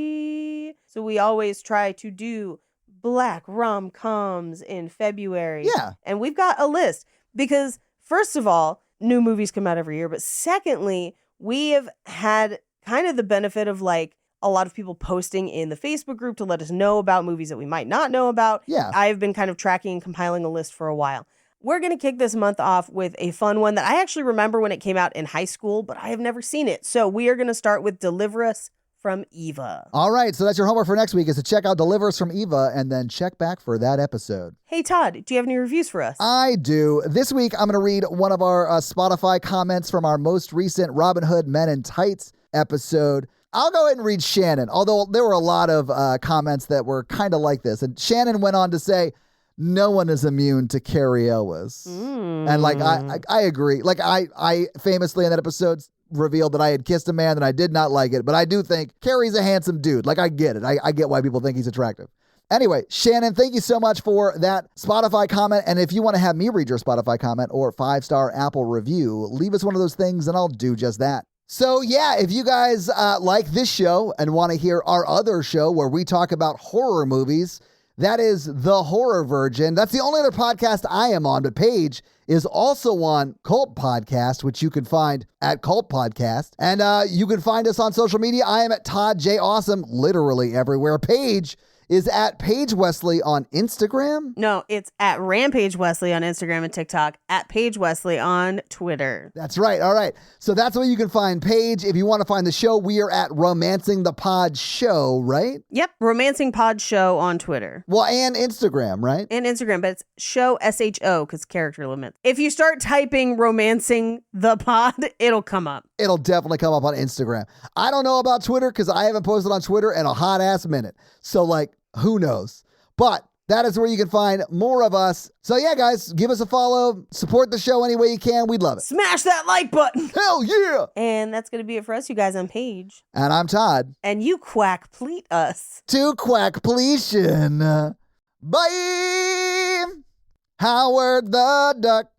So we always try to do black rom-coms in February. Yeah. And we've got a list because, first of all, new movies come out every year. But secondly, we have had kind of the benefit of like a lot of people posting in the Facebook group to let us know about movies that we might not know about. Yeah. I've been kind of tracking and compiling a list for a while. We're going to kick this month off with a fun one that I actually remember when it came out in high school, but I have never seen it. So we are going to start with Deliver Us from Eva. All right, so that's your homework for next week is to check out Deliver Us from Eva and then check back for that episode. Hey, Todd, do you have any reviews for us? I do. This week, I'm going to read one of our Spotify comments from our most recent Robin Hood Men in Tights episode. I'll go ahead and read Shannon, although there were a lot of comments that were kind of like this. And Shannon went on to say, no one is immune to Carrie Elwes. And like, I agree. Like I famously in that episode revealed that I had kissed a man and I did not like it, but I do think Carrie's a handsome dude. Like I get it. I get why people think he's attractive. Anyway, Shannon, thank you so much for that Spotify comment. And if you want to have me read your Spotify comment or 5-star Apple review, leave us one of those things and I'll do just that. So yeah, if you guys like this show and want to hear our other show where we talk about horror movies, That is The Horror Virgin. That's the only other podcast I am on, but Paige is also on Cult Podcast, which you can find at Cult Podcast. And you can find us on social media. I am at Todd J. Awesome, literally everywhere. Paige is at Paige Wesley on Instagram. No, it's at Rampage Wesley on Instagram and TikTok, at Paige Wesley on Twitter. That's right. All right. So that's where you can find Paige. If you want to find the show, we are at Romancing the Pod Show, right? Yep, Romancing Pod Show on Twitter. Well, and Instagram, right? And Instagram, but it's show SHO because character limits. If you start typing Romancing the Pod, it'll come up. It'll definitely come up on Instagram. I don't know about Twitter because I haven't posted on Twitter in a hot ass minute. So who knows? But that is where you can find more of us. So yeah, guys, give us a follow. Support the show any way you can. We'd love it. Smash that like button. Hell yeah. And that's going to be it for us, you guys. I'm Paige. And I'm Todd. And you quack pleat us. To Quackpletion. Bye. Howard the Duck.